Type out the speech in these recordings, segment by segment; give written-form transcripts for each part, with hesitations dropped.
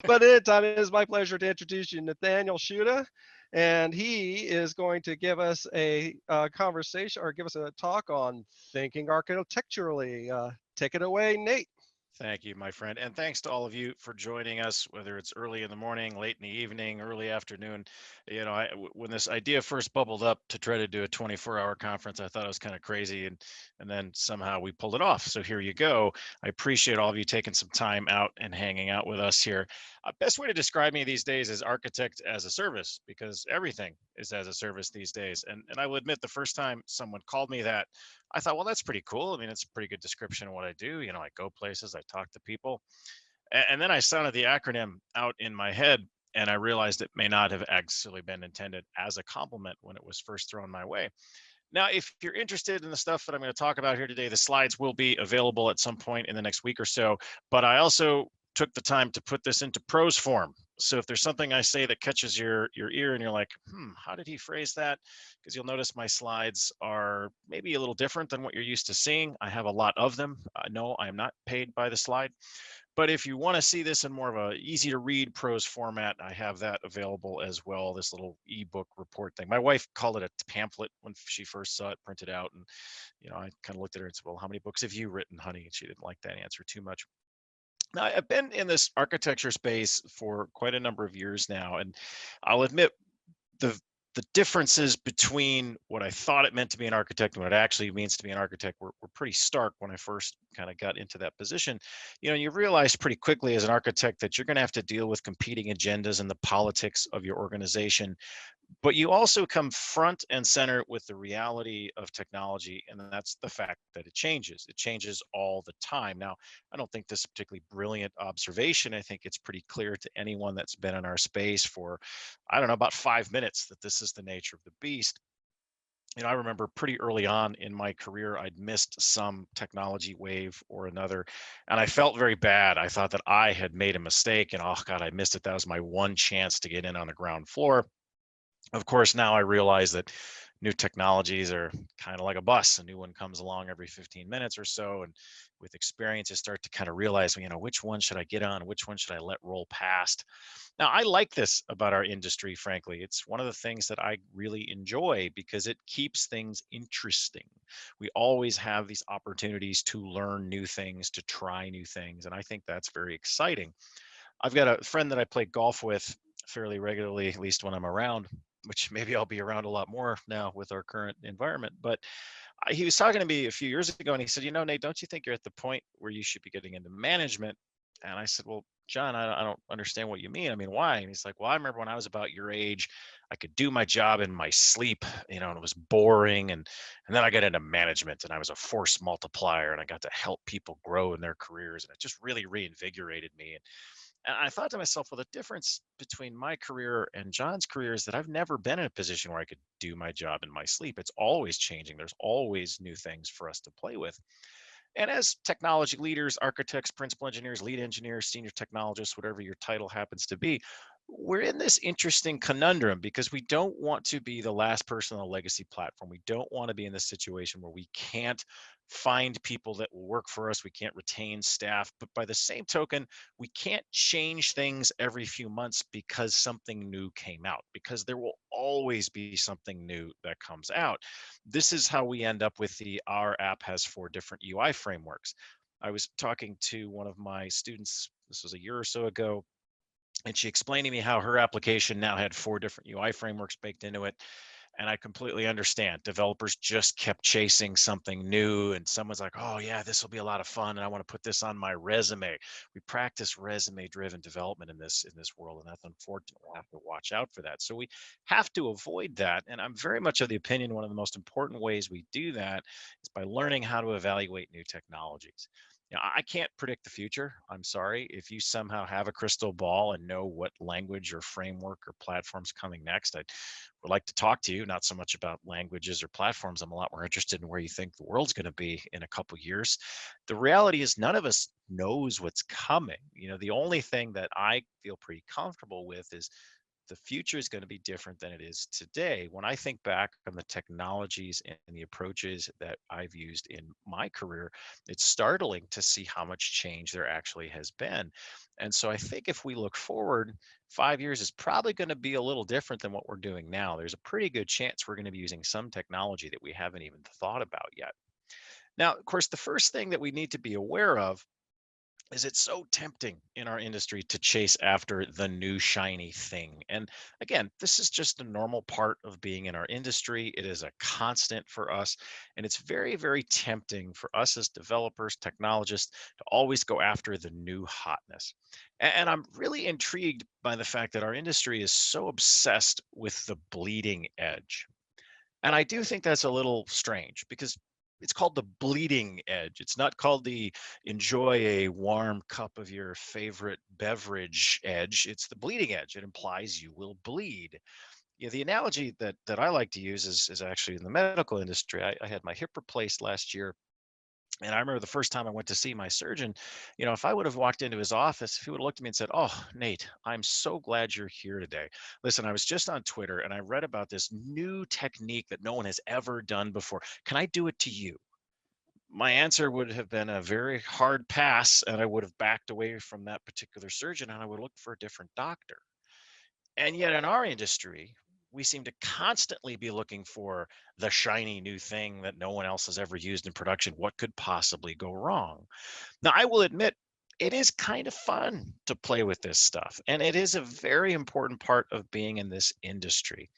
But anytime, it is my pleasure to introduce you Nathaniel Schutta, and he is going to give us a conversation or give us a talk on thinking architecturally. Take it away, Nate. Thank you, my friend. And thanks to all of you for joining us, whether it's early in the morning, late in the evening, early afternoon. When this idea first bubbled up to try to do a 24-hour conference, I thought it was kind of crazy. And then somehow we pulled it off. So here you go. I appreciate all of you taking some time out and hanging out with us here. Best way to describe me these days is architect as a service, because everything is as a service these days. And I will admit, the first time someone called me that, I thought, well, that's pretty cool. I mean, it's a pretty good description of what I do. I go places, I talk to people. And then I sounded the acronym out in my head, and I realized it may not have actually been intended as a compliment when it was first thrown my way. Now, if you're interested in the stuff that I'm going to talk about here today, the slides will be available at some point in the next week or so. But I also took the time to put this into prose form. So if there's something I say that catches your ear and you're like, how did he phrase that? Because you'll notice my slides are maybe a little different than what you're used to seeing. I have a lot of them. No, I am not paid by the slide. But if you want to see this in more of a easy to read prose format, I have that available as well. This little ebook report thing. My wife called it a pamphlet when she first saw it printed out. And, I kind of looked at her and said, well, how many books have you written, honey? And she didn't like that answer too much. Now, I've been in this architecture space for quite a number of years now. And I'll admit, the the differences between what I thought it meant to be an architect and what it actually means to be an architect were pretty stark when I first kind of got into that position. You realize pretty quickly as an architect that you're going to have to deal with competing agendas and the politics of your organization, but you also come front and center with the reality of technology, and that's the fact that it changes all the time. Now, I don't think this is a particularly brilliant observation. I think it's pretty clear to anyone that's been in our space for, I don't know, about 5 minutes, that this is the nature of the beast. I remember pretty early on in my career, I'd missed some technology wave or another, and I felt very bad. I thought that I had made a mistake, and oh God, I missed it. That was my one chance to get in on the ground floor. Of course, now I realize that new technologies are kind of like a bus. A new one comes along every 15 minutes or so. And with experience, you start to kind of realize, which one should I get on? Which one should I let roll past? Now, I like this about our industry, frankly. It's one of the things that I really enjoy because it keeps things interesting. We always have these opportunities to learn new things, to try new things. And I think that's very exciting. I've got a friend that I play golf with fairly regularly, at least when I'm around, which maybe I'll be around a lot more now with our current environment. But he was talking to me a few years ago and he said, Nate, don't you think you're at the point where you should be getting into management? And I said, well, John, I don't understand what you mean. I mean, why? And he's like, well, I remember when I was about your age, I could do my job in my sleep, and it was boring. And then I got into management and I was a force multiplier and I got to help people grow in their careers. And it just really reinvigorated me. And I thought to myself, well, the difference between my career and John's career is that I've never been in a position where I could do my job in my sleep. It's always changing. There's always new things for us to play with. And as technology leaders, architects, principal engineers, lead engineers, senior technologists, whatever your title happens to be, we're in this interesting conundrum because we don't want to be the last person on a legacy platform. We don't want to be in this situation where we can't find people that will work for us. We can't retain staff. But by the same token, we can't change things every few months because something new came out, because there will always be something new that comes out. This is how we end up with our app has 4 different UI frameworks. I was talking to one of my students, this was a year or so ago, and she explained to me how her application now had 4 different UI frameworks baked into it. And I completely understand. Developers just kept chasing something new, and someone's like, oh yeah, this will be a lot of fun, and I want to put this on my resume. We practice resume-driven development in this world, and that's unfortunate. We'll have to watch out for that. So we have to avoid that. And I'm very much of the opinion one of the most important ways we do that is by learning how to evaluate new technologies. I can't predict the future. I'm sorry. If you somehow have a crystal ball and know what language or framework or platform's coming next, I would like to talk to you, not so much about languages or platforms. I'm a lot more interested in where you think the world's going to be in a couple years. The reality is none of us knows what's coming. The only thing that I feel pretty comfortable with is the future is going to be different than it is today. When I think back on the technologies and the approaches that I've used in my career, it's startling to see how much change there actually has been. And so I think if we look forward, 5 years is probably going to be a little different than what we're doing now. There's a pretty good chance we're going to be using some technology that we haven't even thought about yet. Now, of course, the first thing that we need to be aware of is it's so tempting in our industry to chase after the new shiny thing. And again, this is just a normal part of being in our industry. It is a constant for us. And it's very, very tempting for us as developers, technologists to always go after the new hotness. And I'm really intrigued by the fact that our industry is so obsessed with the bleeding edge. And I do think that's a little strange because it's called the bleeding edge. It's not called the enjoy a warm cup of your favorite beverage edge. It's the bleeding edge. It implies you will bleed. The analogy that I like to use is actually in the medical industry. I had my hip replaced last year, and I remember the first time I went to see my surgeon, if I would have walked into his office, if he would have looked at me and said, "Oh, Nate, I'm so glad you're here today. Listen, I was just on Twitter and I read about this new technique that no one has ever done before. Can I do it to you?" My answer would have been a very hard pass, and I would have backed away from that particular surgeon and I would look for a different doctor. And yet in our industry, we seem to constantly be looking for the shiny new thing that no one else has ever used in production. What could possibly go wrong? Now, I will admit, it is kind of fun to play with this stuff, and it is a very important part of being in this industry.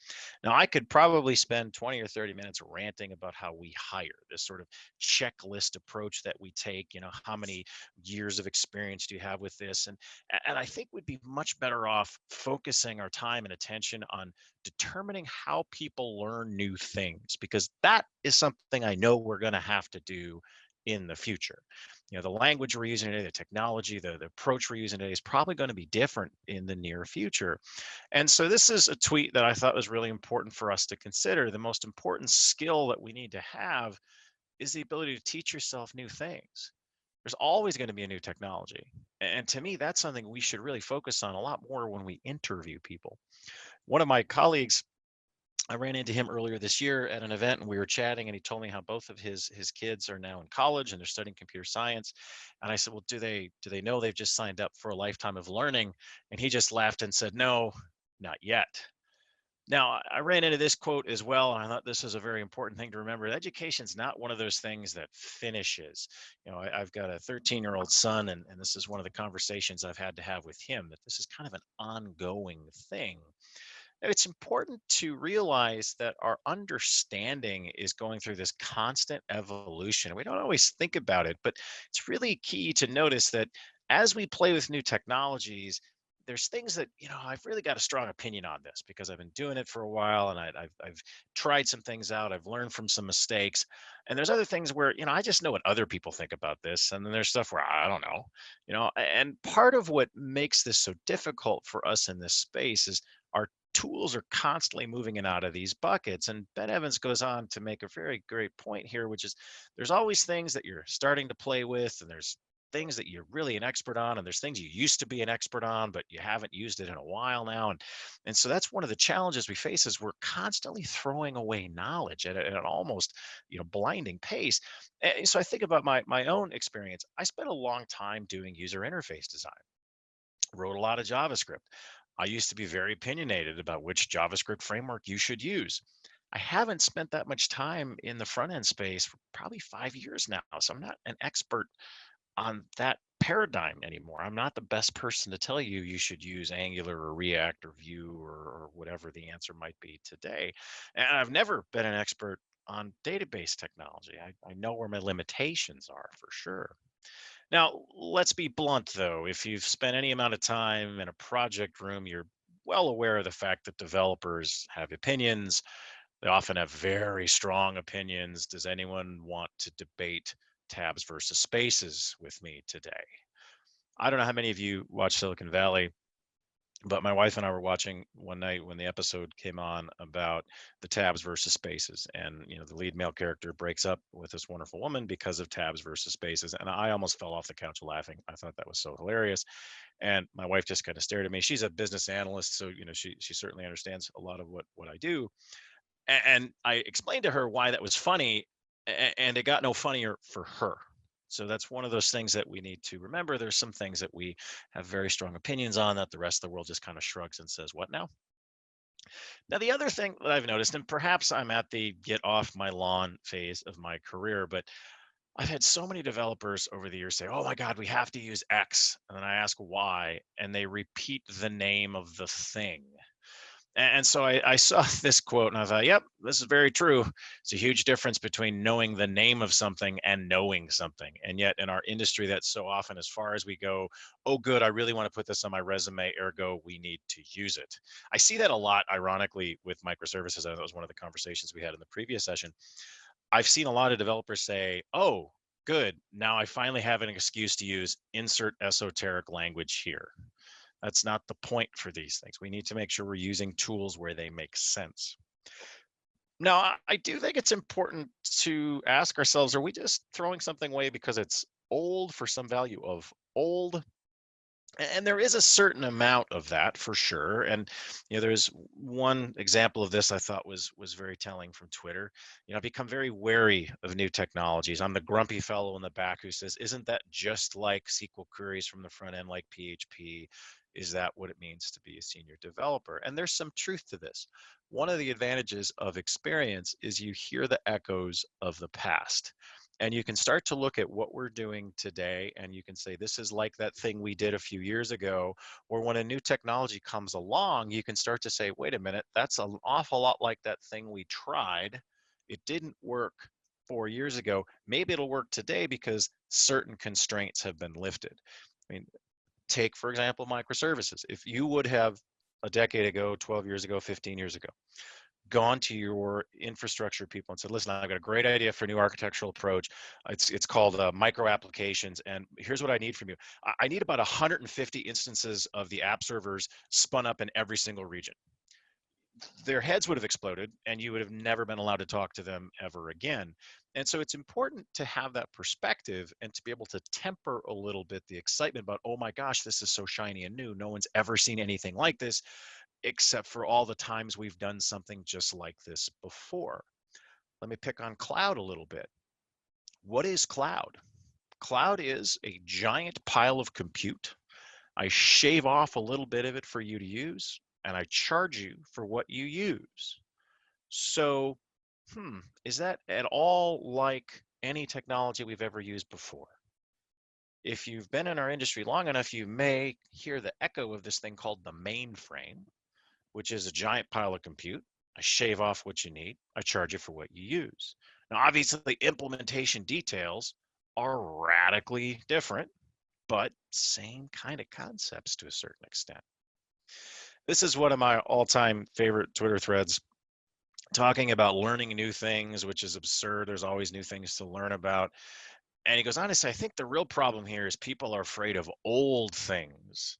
Now, I could probably spend 20 or 30 minutes ranting about how we hire, this sort of checklist approach that we take. How many years of experience do you have with this? And I think we'd be much better off focusing our time and attention on determining how people learn new things, because that is something I know we're going to have to do in the future. The language we're using today, the technology, the approach we're using today is probably going to be different in the near future. And so this is a tweet that I thought was really important for us to consider. The most important skill that we need to have is the ability to teach yourself new things. There's always going to be a new technology. And to me, that's something we should really focus on a lot more when we interview people. One of my colleagues, I ran into him earlier this year at an event and we were chatting, and he told me how both of his kids are now in college and they're studying computer science. And I said, "Well, do they know they've just signed up for a lifetime of learning?" And he just laughed and said, "No, not yet." Now, I ran into this quote as well, and I thought this is a very important thing to remember. Education's not one of those things that finishes. I've got a 13-year-old son, and this is one of the conversations I've had to have with him, that this is kind of an ongoing thing. It's important to realize that our understanding is going through this constant evolution. We don't always think about it, but it's really key to notice that as we play with new technologies, there's things that I've really got a strong opinion on this because I've been doing it for a while, and I've tried some things out. I've learned from some mistakes, and there's other things where I just know what other people think about this, and then there's stuff where I don't know. And part of what makes this so difficult for us in this space is our tools are constantly moving in and out of these buckets. And Ben Evans goes on to make a very great point here, which is there's always things that you're starting to play with, and there's things that you're really an expert on, and there's things you used to be an expert on but you haven't used it in a while now. And so that's one of the challenges we face, is we're constantly throwing away knowledge at an almost blinding pace. And so I think about my own experience. I spent a long time doing user interface design, wrote a lot of JavaScript. I used to be very opinionated about which JavaScript framework you should use. I haven't spent that much time in the front end space for probably 5 years now. So I'm not an expert on that paradigm anymore. I'm not the best person to tell you you should use Angular or React or Vue or whatever the answer might be today. And I've never been an expert on database technology. I know where my limitations are for sure. Now, let's be blunt though. If you've spent any amount of time in a project room, you're well aware of the fact that developers have opinions. They often have very strong opinions. Does anyone want to debate tabs versus spaces with me today? I don't know how many of you watch Silicon Valley. But my wife and I were watching one night when the episode came on about the tabs versus spaces, and the lead male character breaks up with this wonderful woman because of tabs versus spaces, and I almost fell off the couch laughing. I thought that was so hilarious, and my wife just kind of stared at me. She's a business analyst, so she certainly understands a lot of what I do, and I explained to her why that was funny, and it got no funnier for her. So that's one of those things that we need to remember. There's some things that we have very strong opinions on that the rest of the world just kind of shrugs and says, "What now?" Now, the other thing that I've noticed, and perhaps I'm at the get off my lawn phase of my career, but I've had so many developers over the years say, "Oh my God, we have to use X." And then I ask why, and they repeat the name of the thing. And so I saw this quote and I thought, yep, this is very true. It's a huge difference between knowing the name of something and knowing something. And yet in our industry, that's so often as far as we go, oh, good, I really want to put this on my resume, ergo, we need to use it. I see that a lot, ironically, with microservices. I know that was one of the conversations we had in the previous session. I've seen a lot of developers say, oh, good, now I finally have an excuse to use insert esoteric language here. That's not the point for these things. We need to make sure we're using tools where they make sense. Now, I do think it's important to ask ourselves, are we just throwing something away because it's old for some value of old? And there is a certain amount of that for sure. And there's one example of this I thought was very telling from Twitter. I've become very wary of new technologies. I'm the grumpy fellow in the back who says, "Isn't that just like SQL queries from the front end, like PHP? Is that what it means to be a senior developer?" And there's some truth to this. One of the advantages of experience is you hear the echoes of the past. And you can start to look at what we're doing today, and you can say, this is like that thing we did a few years ago. Or when a new technology comes along, you can start to say, wait a minute, that's an awful lot like that thing we tried. It didn't work 4 years ago. Maybe it'll work today because certain constraints have been lifted. I mean, take, for example, microservices. If you would have a decade ago, 12 years ago, 15 years ago, gone to your infrastructure people and said, listen, I've got a great idea for a new architectural approach. It's called micro applications. And here's what I need from you. I need about 150 instances of the app servers spun up in every single region. Their heads would have exploded and you would have never been allowed to talk to them ever again. And so it's important to have that perspective and to be able to temper a little bit the excitement about, oh my gosh, this is so shiny and new. No one's ever seen anything like this, except for all the times we've done something just like this before. Let me pick on cloud a little bit. What is cloud? Cloud is a giant pile of compute. I shave off a little bit of it for you to use, and I charge you for what you use. So, is that at all like any technology we've ever used before? If you've been in our industry long enough, you may hear the echo of this thing called the mainframe, which is a giant pile of compute. I shave off what you need. I charge you for what you use. Now, obviously, implementation details are radically different, but same kind of concepts to a certain extent. This is one of my all-time favorite Twitter threads, talking about learning new things, which is absurd. There's always new things to learn about. And he goes on to say, I think the real problem here is people are afraid of old things,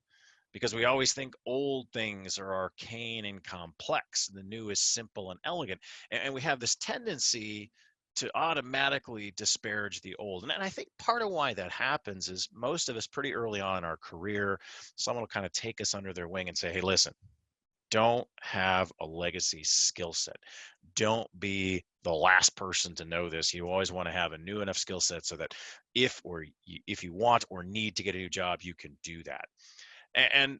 because we always think old things are arcane and complex. The new is simple and elegant. And we have this tendency to automatically disparage the old. And I think part of why that happens is most of us pretty early on in our career, someone will kind of take us under their wing and say, hey, listen, don't have a legacy skill set. Don't be the last person to know this. You always want to have a new enough skill set so that if you want or need to get a new job, you can do that. And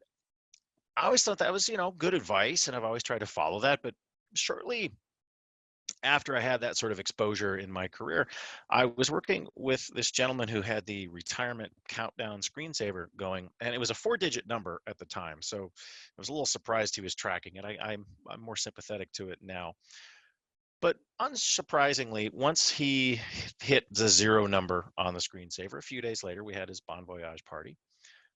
I always thought that was, good advice, and I've always tried to follow that. But shortly after I had that sort of exposure in my career, I was working with this gentleman who had the retirement countdown screensaver going, and it was a 4-digit number at the time. So I was a little surprised he was tracking it. I'm more sympathetic to it now. But unsurprisingly, once he hit the 0 number on the screensaver, a few days later, we had his Bon Voyage party.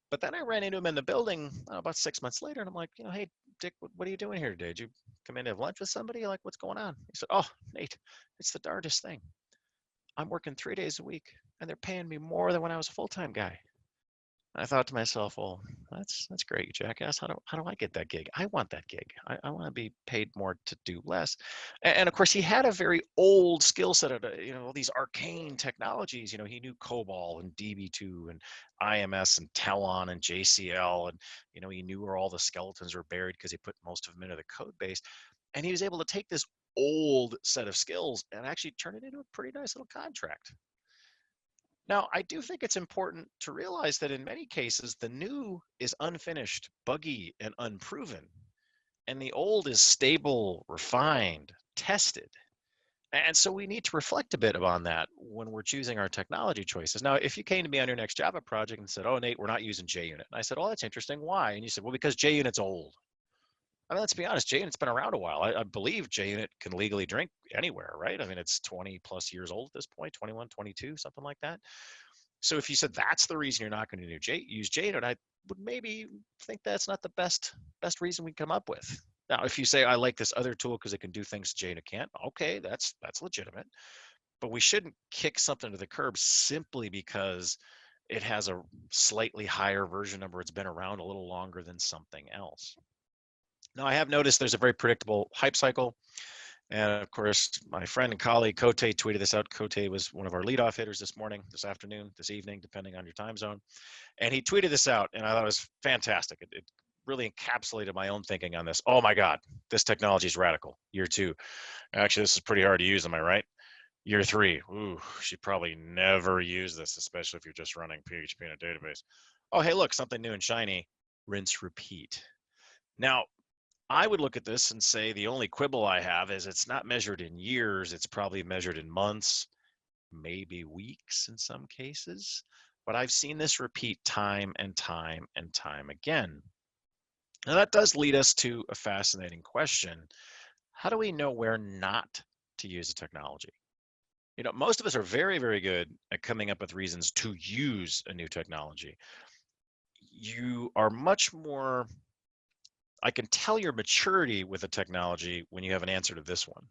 But then I ran into him in the building about 6 months later, and I'm like, hey, Dick, what are you doing here today? Did you come in to have lunch with somebody? Like, what's going on? He said, oh, Nate, it's the darndest thing. I'm working 3 days a week, and they're paying me more than when I was a full-time guy. I thought to myself, well, that's great, you jackass. How do I get that gig? I want that gig. I want to be paid more to do less. And of course, he had a very old skill set of all these arcane technologies. He knew COBOL and DB2 and IMS and Talon and JCL, and he knew where all the skeletons were buried because he put most of them into the code base. And he was able to take this old set of skills and actually turn it into a pretty nice little contract. Now, I do think it's important to realize that in many cases, the new is unfinished, buggy, and unproven, and the old is stable, refined, tested. And so we need to reflect a bit on that when we're choosing our technology choices. Now, if you came to me on your next Java project and said, "Oh, Nate, we're not using JUnit," and I said, "Oh, that's interesting. Why?" And you said, "Well, because JUnit's old." I mean, let's be honest, JUnit's been around a while. I believe JUnit can legally drink anywhere, right? I mean, it's 20 plus years old at this point, 21, 22, something like that. So if you said that's the reason you're not going to use JUnit, I would maybe think that's not the best reason we come up with. Now, if you say I like this other tool because it can do things JUnit can't, okay, that's legitimate. But we shouldn't kick something to the curb simply because it has a slightly higher version number. It's been around a little longer than something else. Now, I have noticed there's a very predictable hype cycle. And of course, my friend and colleague Cote tweeted this out. Cote was one of our leadoff hitters this morning, this afternoon, this evening, depending on your time zone. And he tweeted this out, and I thought it was fantastic. It really encapsulated my own thinking on this. Oh my God, this technology is radical. Year 2. Actually, this is pretty hard to use, am I right? Year 3. Ooh, should probably never use this, especially if you're just running PHP in a database. Oh, hey, look, something new and shiny. Rinse, repeat. Now, I would look at this and say the only quibble I have is it's not measured in years. It's probably measured in months, maybe weeks in some cases. But I've seen this repeat time and time and time again. Now, that does lead us to a fascinating question. How do we know where not to use a technology? Most of us are very, very good at coming up with reasons to use a new technology. You are much more, I can tell your maturity with a technology when you have an answer to this one.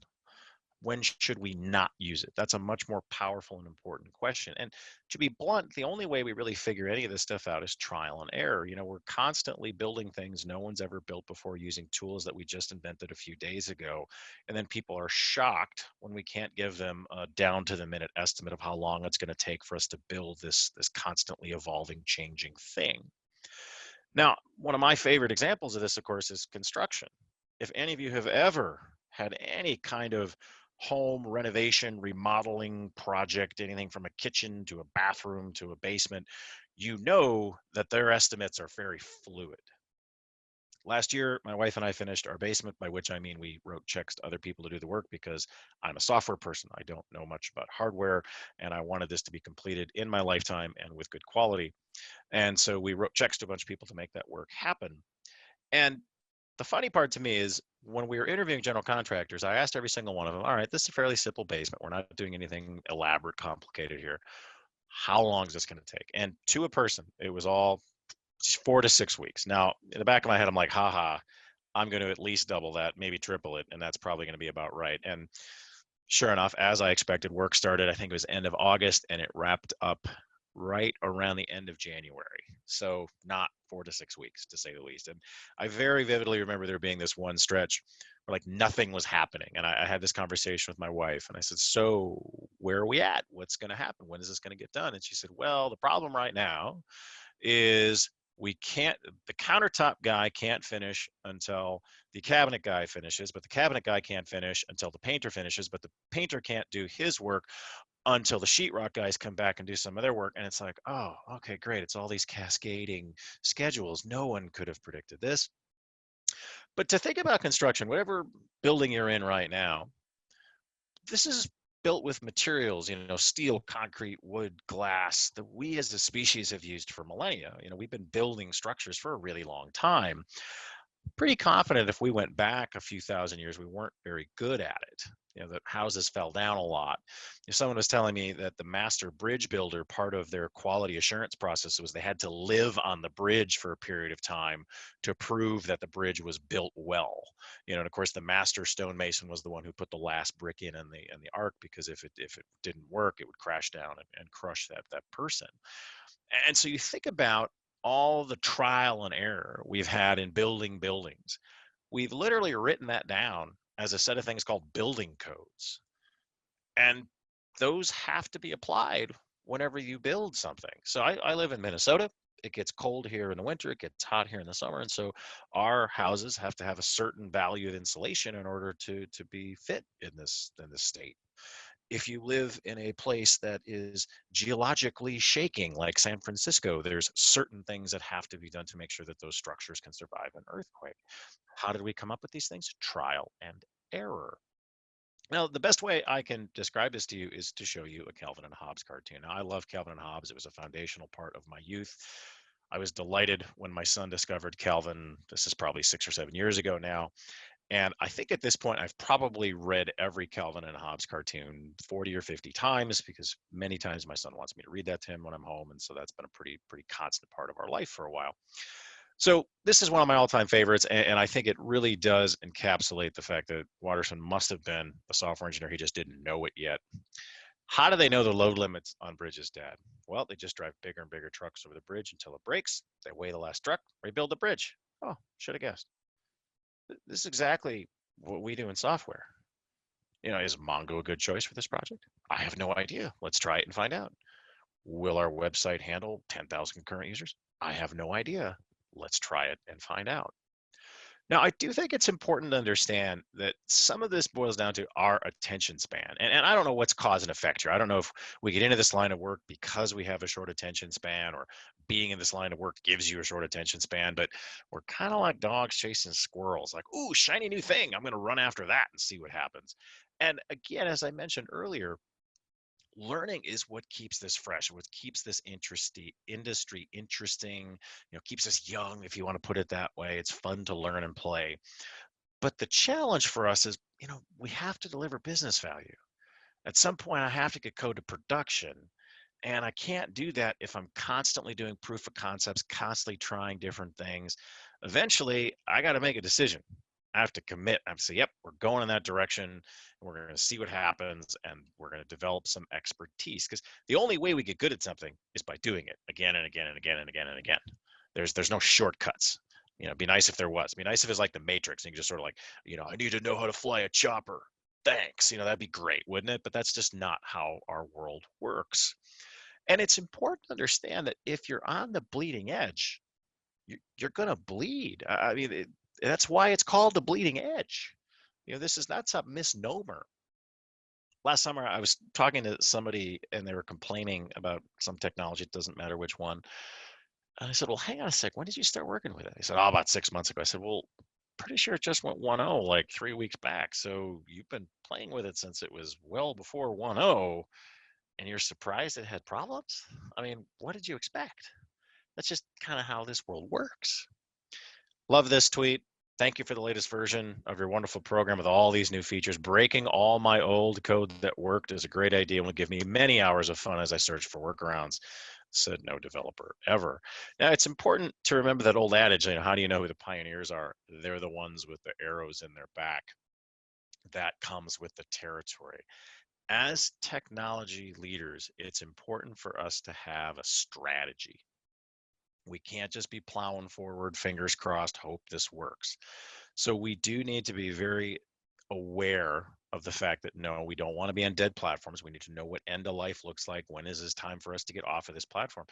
When should we not use it? That's a much more powerful and important question. And to be blunt, the only way we really figure any of this stuff out is trial and error. We're constantly building things no one's ever built before using tools that we just invented a few days ago. And then people are shocked when we can't give them a down to the minute estimate of how long it's going to take for us to build this constantly evolving, changing thing. Now, one of my favorite examples of this, of course, is construction. If any of you have ever had any kind of home renovation, remodeling project, anything from a kitchen to a bathroom to a basement, you know that their estimates are very fluid. Last year, my wife and I finished our basement, by which I mean we wrote checks to other people to do the work because I'm a software person. I don't know much about hardware, and I wanted this to be completed in my lifetime and with good quality. And so we wrote checks to a bunch of people to make that work happen. And the funny part to me is when we were interviewing general contractors, I asked every single one of them, all right, this is a fairly simple basement. We're not doing anything elaborate, complicated here. How long is this going to take? And to a person, it was all 4 to 6 weeks. Now, in the back of my head, I'm like, haha, I'm going to at least double that, maybe triple it. And that's probably going to be about right. And sure enough, as I expected, work started, I think it was end of August, and it wrapped up right around the end of January. So not 4 to 6 weeks, to say the least. And I very vividly remember there being this one stretch where like nothing was happening. And I had this conversation with my wife, and I said, so where are we at? What's going to happen? When is this going to get done? And she said, well, the problem right now is the countertop guy can't finish until the cabinet guy finishes, but the cabinet guy can't finish until the painter finishes, but the painter can't do his work until the sheetrock guys come back and do some of their work. And it's like, oh, okay, great. It's all these cascading schedules. No one could have predicted this. But to think about construction, whatever building you're in right now, this is built with materials, steel, concrete, wood, glass that we as a species have used for millennia. We've been building structures for a really long time. Pretty confident if we went back a few thousand years, we weren't very good at it. That houses fell down a lot. If someone was telling me that the master bridge builder, part of their quality assurance process was they had to live on the bridge for a period of time to prove that the bridge was built well. And of course, the master stonemason was the one who put the last brick in the arc, because if it didn't work, it would crash down and crush that person. And so you think about all the trial and error we've had in building buildings, we've literally written that down as a set of things called building codes. And those have to be applied whenever you build something. So I live in Minnesota. It gets cold here in the winter, it gets hot here in the summer. And so our houses have to have a certain value of insulation in order to be fit in this state. If you live in a place that is geologically shaking, like San Francisco, there's certain things that have to be done to make sure that those structures can survive an earthquake. How did we come up with these things? Trial and error. Now, the best way I can describe this to you is to show you a Calvin and Hobbes cartoon. Now, I love Calvin and Hobbes. It was a foundational part of my youth. I was delighted when my son discovered Calvin. This is probably 6 or 7 years ago now. And I think at this point, I've probably read every Calvin and Hobbes cartoon 40 or 50 times, because many times my son wants me to read that to him when I'm home. And so that's been a pretty constant part of our life for a while. So this is one of my all-time favorites, and I think it really does encapsulate the fact that Watterson must have been a software engineer. He just didn't know it yet. How do they know the load limits on bridges, Dad? Well, they just drive bigger and bigger trucks over the bridge until it breaks. They weigh the last truck, rebuild the bridge. Oh, should have guessed. This is exactly what we do in software. Is Mongo a good choice for this project? I have no idea. Let's try it and find out. Will our website handle 10,000 concurrent users? I have no idea. Let's try it and find out. Now, I do think it's important to understand that some of this boils down to our attention span. And I don't know what's cause and effect here. I don't know if we get into this line of work because we have a short attention span, or being in this line of work gives you a short attention span, but we're kind of like dogs chasing squirrels, like, ooh, shiny new thing. I'm going to run after that and see what happens. And again, as I mentioned earlier, learning is what keeps this fresh, what keeps this industry interesting, keeps us young, if you want to put it that way. It's fun to learn and play. But the challenge for us is, we have to deliver business value. At some point, I have to get code to production. And I can't do that if I'm constantly doing proof of concepts, constantly trying different things. Eventually, I got to make a decision. I have to commit. I have to say, yep, we're going in that direction. We're going to see what happens, and we're going to develop some expertise. Because the only way we get good at something is by doing it again and again and again and again and again. There's no shortcuts. It'd be nice if there was. It'd be nice if it's like the Matrix, and you can just sort of like, I need to know how to fly a chopper. Thanks. That'd be great, wouldn't it? But that's just not how our world works. And it's important to understand that if you're on the bleeding edge, you're going to bleed. I mean, that's why it's called the bleeding edge. This is not some misnomer. Last summer, I was talking to somebody and they were complaining about some technology. It doesn't matter which one. And I said, well, hang on a sec. When did you start working with it? He said, oh, about 6 months ago. I said, well, pretty sure it just went 1.0 like 3 weeks back. So you've been playing with it since it was well before 1.0, and you're surprised it had problems? I mean, what did you expect? That's just kind of how this world works. Love this tweet. Thank you for the latest version of your wonderful program with all these new features. Breaking all my old code that worked is a great idea and will give me many hours of fun as I search for workarounds, said no developer ever. Now, it's important to remember that old adage, how do you know who the pioneers are? They're the ones with the arrows in their back. That comes with the territory. As technology leaders, it's important for us to have a strategy. We can't just be plowing forward, fingers crossed, hope this works. So we do need to be very aware of the fact that, no, we don't want to be on dead platforms. We need to know what end of life looks like. When is this time for us to get off of this platform?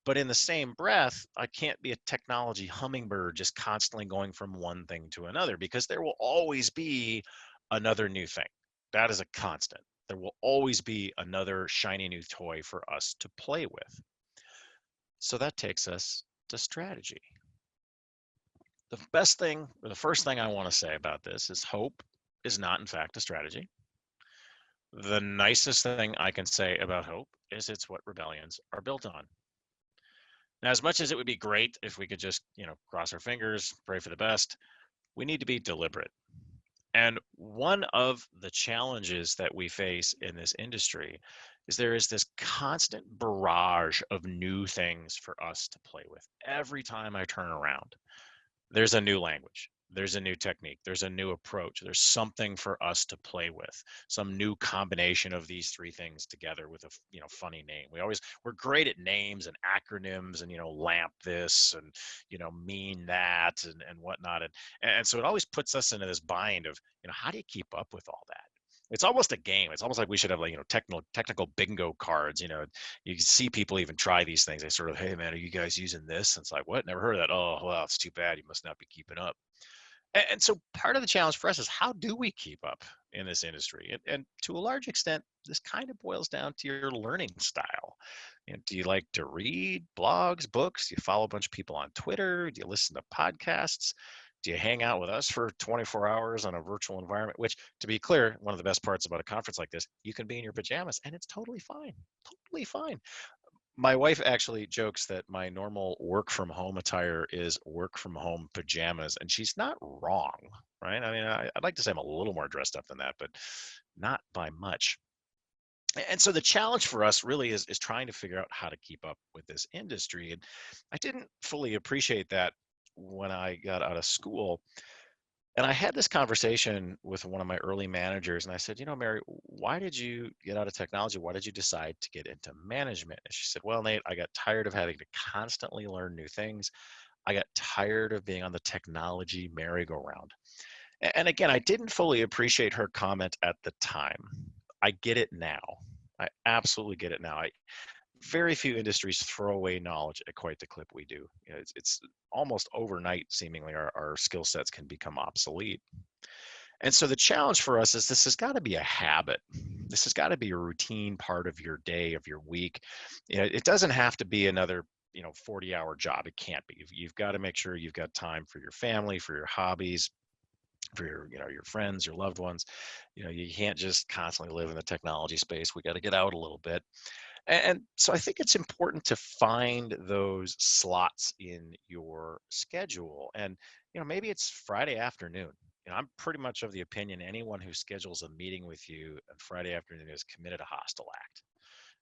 But in the same breath, I can't be a technology hummingbird just constantly going from one thing to another, because there will always be another new thing. That is a constant. There will always be another shiny new toy for us to play with. So that takes us to strategy. The best thing, or the first thing I want to say about this is hope is not, in fact, a strategy. The nicest thing I can say about hope is it's what rebellions are built on. Now, as much as it would be great if we could just, cross our fingers, pray for the best, we need to be deliberate. And one of the challenges that we face in this industry is there is this constant barrage of new things for us to play with. Every time I turn around, there's a new language. there's a new technique, there's a new approach, there's something for us to play with, some new combination of these three things together with a funny name. We're great at names and acronyms and lamp this and mean that and whatnot, and so it always puts us into this bind of how do you keep up with all that. It's almost a game. It's almost like we should have, like, technical bingo cards. You can see people even try these things. They sort of, hey man, are you guys using this? And it's like, what? Never heard of that. Oh, well, it's too bad. You must not be keeping up. And so part of the challenge for us is, how do we keep up in this industry? And to a large extent, this kind of boils down to your learning style. Do you like to read blogs, books? Do you follow a bunch of people on Twitter? Do you listen to podcasts? Do you hang out with us for 24 hours on a virtual environment? Which, to be clear, one of the best parts about a conference like this, you can be in your pajamas and it's totally fine. Totally fine. My wife actually jokes that my normal work from home attire is work from home pajamas, and she's not wrong, right? I mean, I'd like to say I'm a little more dressed up than that, but not by much. And so the challenge for us really is trying to figure out how to keep up with this industry. And I didn't fully appreciate that when I got out of school. And I had this conversation with one of my early managers, and I said, Mary, why did you get out of technology? Why did you decide to get into management? And she said, well, Nate, I got tired of having to constantly learn new things. I got tired of being on the technology merry-go-round. And again, I didn't fully appreciate her comment at the time. I get it now. I absolutely get it now. Very few industries throw away knowledge at quite the clip we do. It's almost overnight, seemingly, our skill sets can become obsolete. And so the challenge for us is, this has got to be a habit. This has got to be a routine part of your day, of your week. It doesn't have to be another 40-hour job. It can't be. You've got to make sure you've got time for your family, for your hobbies, for your friends, your loved ones. You can't just constantly live in the technology space. We got to get out a little bit. And so I think it's important to find those slots in your schedule. And, maybe it's Friday afternoon. I'm pretty much of the opinion anyone who schedules a meeting with you on Friday afternoon has committed a hostile act.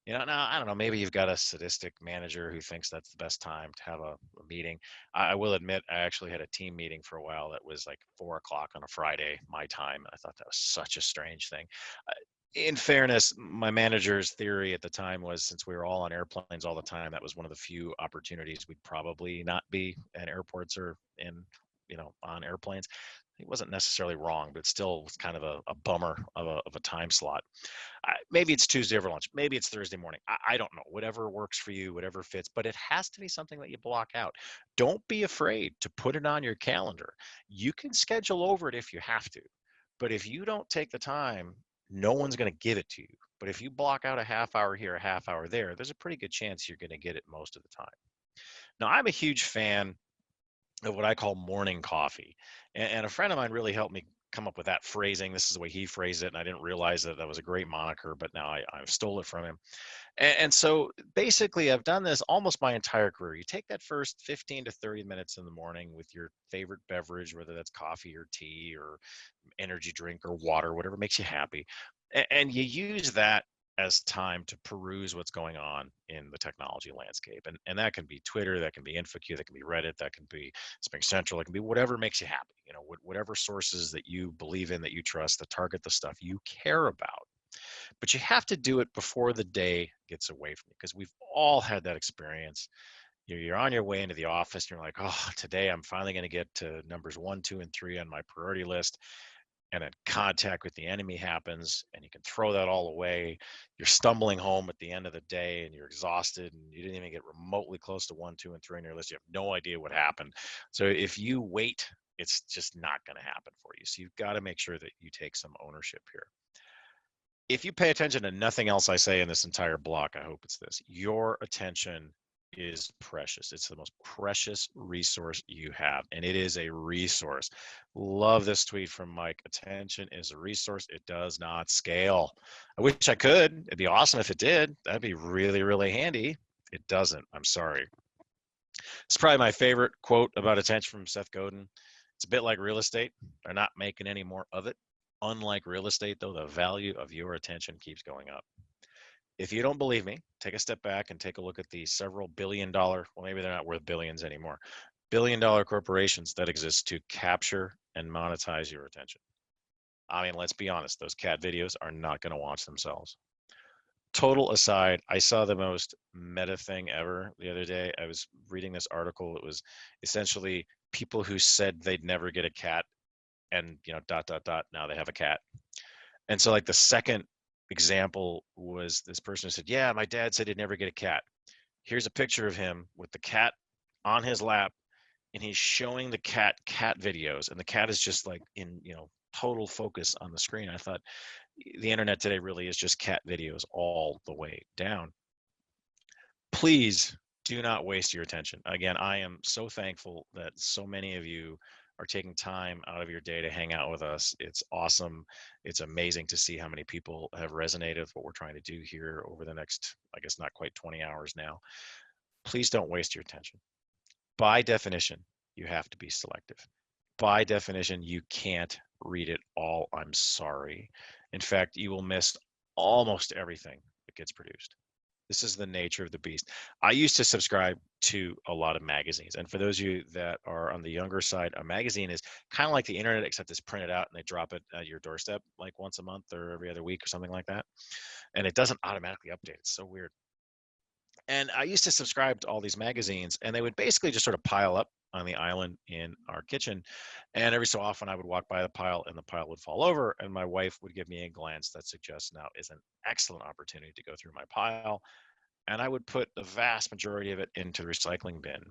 Now, I don't know, maybe you've got a sadistic manager who thinks that's the best time to have a meeting. I will admit, I actually had a team meeting for a while that was like 4 o'clock on a Friday, my time. And I thought that was such a strange thing. In fairness, my manager's theory at the time was, since we were all on airplanes all the time, that was one of the few opportunities we'd probably not be at airports or on airplanes. He wasn't necessarily wrong, but it still was kind of a bummer of a time slot. Maybe it's Tuesday over lunch. Maybe it's Thursday morning. I don't know. Whatever works for you, whatever fits, but it has to be something that you block out. Don't be afraid to put it on your calendar. You can schedule over it if you have to, but if you don't take the time, no one's going to give it to you. But if you block out a half hour here, a half hour there, there's a pretty good chance you're going to get it most of the time. Now, I'm a huge fan of what I call morning coffee. And a friend of mine really helped me come up with that phrasing. This is the way he phrased it. And I didn't realize that that was a great moniker, but now I've stole it from him. And so basically, I've done this almost my entire career. You take that first 15 to 30 minutes in the morning with your favorite beverage, whether that's coffee or tea or energy drink or water, whatever makes you happy. And you use that as time to peruse what's going on in the technology landscape. And that can be Twitter, that can be InfoQ, that can be Reddit, that can be Spring Central, it can be whatever makes you happy. Whatever sources that you believe in, that you trust, that target the stuff you care about. But you have to do it before the day gets away from you, because we've all had that experience. You're on your way into the office and you're like, oh, today I'm finally going to get to numbers 1, 2, and 3 on my priority list. And then contact with the enemy happens and you can throw that all away. You're stumbling home at the end of the day and you're exhausted and you didn't even get remotely close to 1, 2, and 3 on your list. You have no idea what happened. So if you wait, it's just not going to happen for you. So you've got to make sure that you take some ownership here. If you pay attention to nothing else I say in this entire block, I hope it's this: your attention is precious. It's the most precious resource you have, and it is a resource. Love this tweet from Mike. Attention is a resource. It does not scale. I wish I could. It'd be awesome if it did. That'd be really, really handy. It doesn't. I'm sorry. It's probably my favorite quote about attention from Seth Godin. It's a bit like real estate. They're not making any more of it. Unlike real estate, though, the value of your attention keeps going up. If you don't believe me, take a step back and take a look at the several $1 billion, well, maybe they're not worth billions anymore, billion-dollar corporations that exist to capture and monetize your attention. I mean, let's be honest, those cat videos are not going to watch themselves. Total aside, I saw the most meta thing ever the other day. I was reading this article. It was essentially people who said they'd never get a cat and, dot, dot, dot, now they have a cat. And so, like, the second example was this person who said, yeah, my dad said he'd never get a cat. Here's a picture of him with the cat on his lap, and he's showing the cat videos, and the cat is just like in, total focus on the screen. I thought the internet today really is just cat videos all the way down. Please do not waste your attention. Again, I am so thankful that so many of you are taking time out of your day to hang out with us. It's awesome. It's amazing to see how many people have resonated with what we're trying to do here over the next, I guess, not quite 20 hours now. Please don't waste your attention. By definition, you have to be selective. By definition, you can't read it all. I'm sorry. In fact, you will miss almost everything that gets produced. This is the nature of the beast. I used to subscribe to a lot of magazines. And for those of you that are on the younger side, a magazine is kind of like the internet, except it's printed out and they drop it at your doorstep like once a month or every other week or something like that. And it doesn't automatically update. It's so weird. And I used to subscribe to all these magazines, and they would basically just sort of pile up on the island in our kitchen. And every so often I would walk by the pile and the pile would fall over, and my wife would give me a glance that suggests now is an excellent opportunity to go through my pile. And I would put the vast majority of it into the recycling bin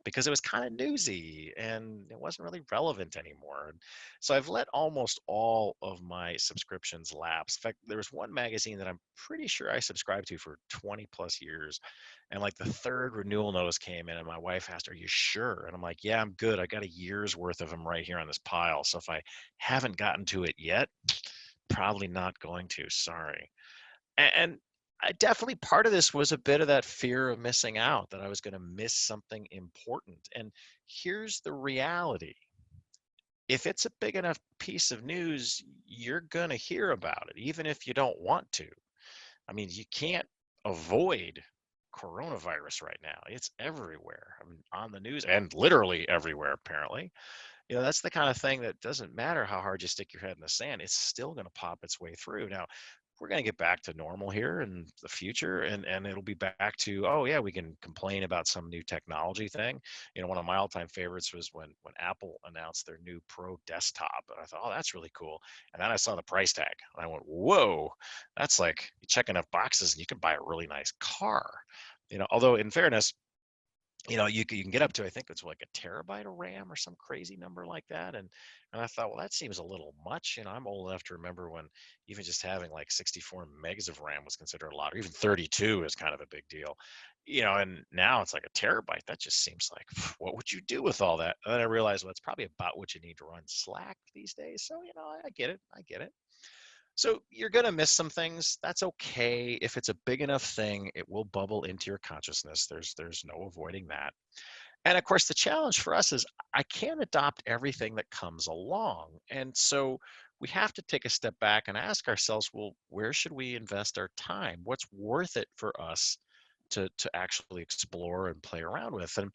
because it was kind of newsy and it wasn't really relevant anymore. So I've let almost all of my subscriptions lapse. In fact, there was one magazine that I'm pretty sure I subscribed to for 20 plus years. And like the third renewal notice came in and my wife asked, "Are you sure?" And I'm like, "Yeah, I'm good. I got a year's worth of them right here on this pile. So if I haven't gotten to it yet, probably not going to. Sorry." And I definitely part of this was a bit of that fear of missing out, that I was going to miss something important. And here's the reality. If it's a big enough piece of news, you're going to hear about it, even if you don't want to. I mean, you can't avoid coronavirus right now. It's everywhere. I mean, on the news and literally everywhere, apparently. That's the kind of thing that doesn't matter how hard you stick your head in the sand, it's still going to pop its way through. Now, we're going to get back to normal here in the future, and it'll be back to, oh yeah, we can complain about some new technology thing. One of my all-time favorites was when Apple announced their new Pro desktop, and I thought, oh, that's really cool. And then I saw the price tag, and I went, whoa, that's like you check enough boxes and you can buy a really nice car. Although in fairness, you can get up to, I think it's like a terabyte of RAM or some crazy number like that. And I thought, well, that seems a little much. I'm old enough to remember when even just having like 64 megs of RAM was considered a lot, or even 32 is kind of a big deal. And now it's like a terabyte. That just seems like, what would you do with all that? And then I realized, well, it's probably about what you need to run Slack these days. So, I get it. I get it. So you're going to miss some things. That's okay. If it's a big enough thing, it will bubble into your consciousness. There's no avoiding that. And of course, the challenge for us is I can't adopt everything that comes along. And so we have to take a step back and ask ourselves, well, where should we invest our time? What's worth it for us to actually explore and play around with? And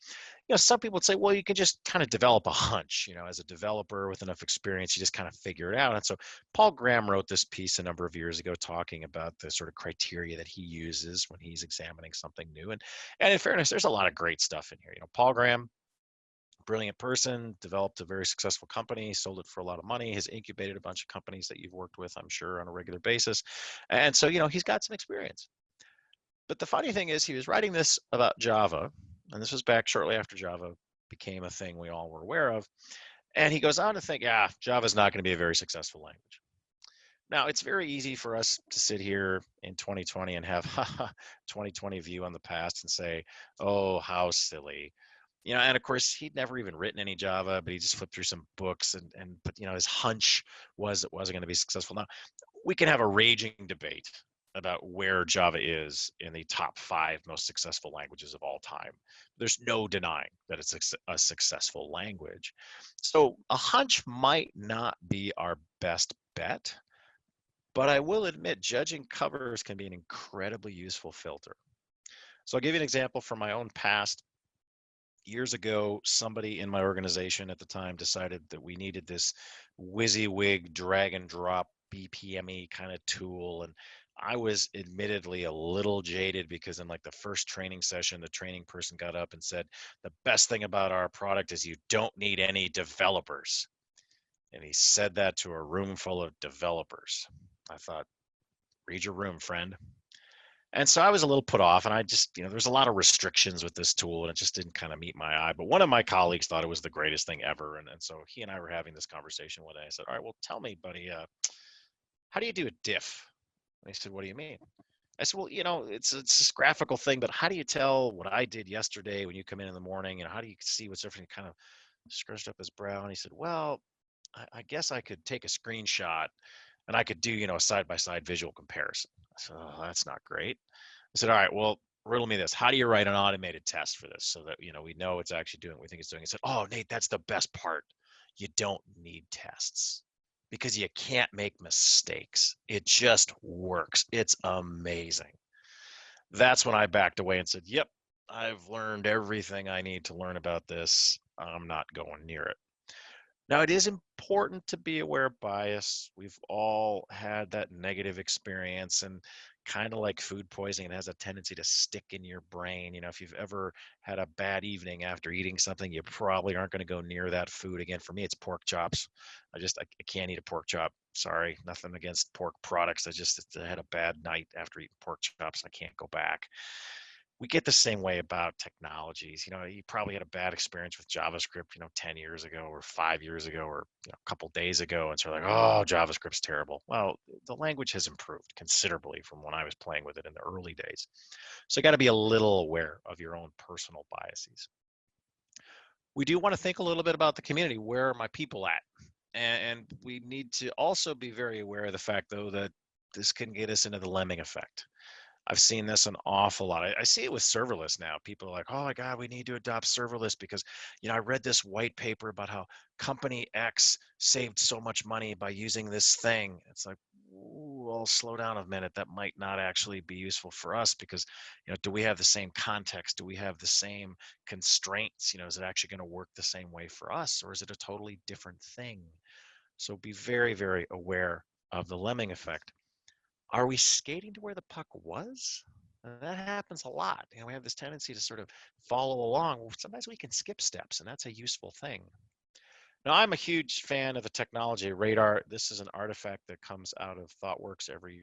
some people would say, well, you can just kind of develop a hunch. As a developer with enough experience, you just kind of figure it out. And so Paul Graham wrote this piece a number of years ago talking about the sort of criteria that he uses when he's examining something new. And in fairness, there's a lot of great stuff in here. Paul Graham, brilliant person, developed a very successful company, sold it for a lot of money, has incubated a bunch of companies that you've worked with, I'm sure, on a regular basis. And so, he's got some experience. But the funny thing is, he was writing this about Java, and this was back shortly after Java became a thing we all were aware of. And he goes on to think, yeah, Java's not going to be a very successful language. Now, it's very easy for us to sit here in 2020 and have 2020 view on the past and say, oh, how silly. And of course, he'd never even written any Java, but he just flipped through some books but his hunch was it wasn't going to be successful. Now, we can have a raging debate about where Java is in the top 5 most successful languages of all time. There's no denying that it's a successful language. So a hunch might not be our best bet, but I will admit judging covers can be an incredibly useful filter. So I'll give you an example from my own past. Years ago, somebody in my organization at the time decided that we needed this WYSIWYG drag and drop BPME kind of tool. And I was admittedly a little jaded because in like the first training session, the training person got up and said, the best thing about our product is you don't need any developers. And he said that to a room full of developers. I thought, read your room, friend. And so I was a little put off, and I just, there's a lot of restrictions with this tool, and it just didn't kind of meet my eye. But one of my colleagues thought it was the greatest thing ever. And so he and I were having this conversation one day. I said, all right, well, tell me, buddy, how do you do a diff? And he said, what do you mean? I said, well, it's this graphical thing, but how do you tell what I did yesterday when you come in the morning, and how do you see what's different? He kind of scratched up his brow, and he said, well, I guess I could take a screenshot and I could do, a side-by-side visual comparison. I said, oh, that's not great. I said, all right, well, riddle me this. How do you write an automated test for this so that, we know it's actually doing what we think it's doing? He said, oh, Nate, that's the best part. You don't need tests because you can't make mistakes. It just works. It's amazing. That's when I backed away and said, yep, I've learned everything I need to learn about this. I'm not going near it. Now, it is important to be aware of bias. We've all had that negative experience, and kind of like food poisoning, it has a tendency to stick in your brain. If you've ever had a bad evening after eating something, you probably aren't going to go near that food again. For me, it's pork chops. I can't eat a pork chop. Sorry, nothing against pork products. I had a bad night after eating pork chops. I can't go back. We get the same way about technologies. You probably had a bad experience with JavaScript, 10 years ago or 5 years ago or a couple days ago. And so like, oh, JavaScript's terrible. Well, the language has improved considerably from when I was playing with it in the early days. So you got to be a little aware of your own personal biases. We do want to think a little bit about the community. Where are my people at? And we need to also be very aware of the fact, though, that this can get us into the lemming effect. I've seen this an awful lot. I see it with serverless now. People are like, oh my God, we need to adopt serverless because, I read this white paper about how company X saved so much money by using this thing. It's like, well, slow down a minute. That might not actually be useful for us because, do we have the same context? Do we have the same constraints? Is it actually going to work the same way for us, or is it a totally different thing? So be very, very aware of the lemming effect. Are we skating to where the puck was? That happens a lot. We have this tendency to sort of follow along. Well, sometimes we can skip steps, and that's a useful thing. Now, I'm a huge fan of the technology Radar. This is an artifact that comes out of ThoughtWorks every,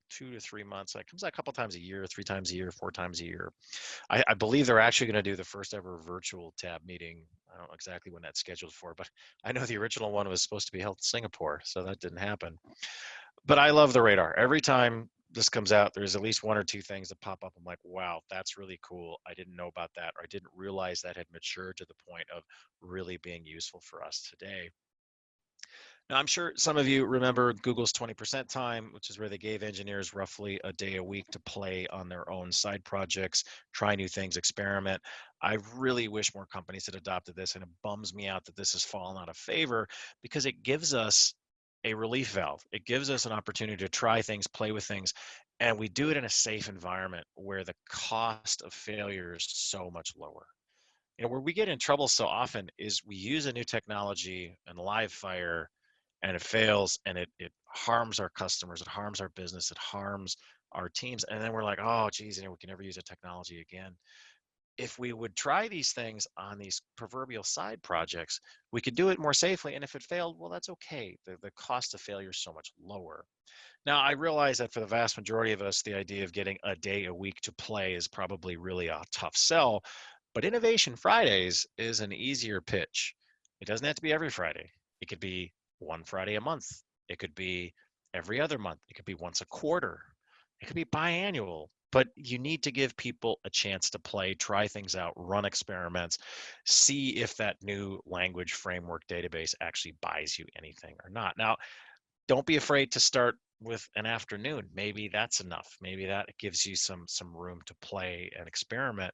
2 to 3 months. It comes out a couple times a year, 3 times a year, 4 times a year. I believe they're actually going to do the first ever virtual tab meeting. I don't know exactly when that's scheduled for, but I know the original one was supposed to be held in Singapore, so that didn't happen. But I love the Radar. Every time this comes out, there's at least one or two things that pop up. I'm like, wow, that's really cool. I didn't know about that, or I didn't realize that had matured to the point of really being useful for us today. Now, I'm sure some of you remember Google's 20% time, which is where they gave engineers roughly a day a week to play on their own side projects, try new things, experiment. I really wish more companies had adopted this, and it bums me out that this has fallen out of favor because it gives us a relief valve. It gives us an opportunity to try things, play with things, and we do it in a safe environment where the cost of failure is so much lower. Where we get in trouble so often is we use a new technology and live fire and it fails and it harms our customers, it harms our business, it harms our teams. And then we're like, oh, geez, we can never use a technology again. If we would try these things on these proverbial side projects, we could do it more safely. And if it failed, well, that's okay. The cost of failure is so much lower. Now, I realize that for the vast majority of us, the idea of getting a day a week to play is probably really a tough sell. But Innovation Fridays is an easier pitch. It doesn't have to be every Friday. It could be one Friday a month. It could be every other month. It could be once a quarter. It could be biannual. But you need to give people a chance to play, try things out, run experiments, see if that new language framework database actually buys you anything or not. Now, don't be afraid to start with an afternoon. Maybe that's enough. Maybe that gives you some room to play and experiment.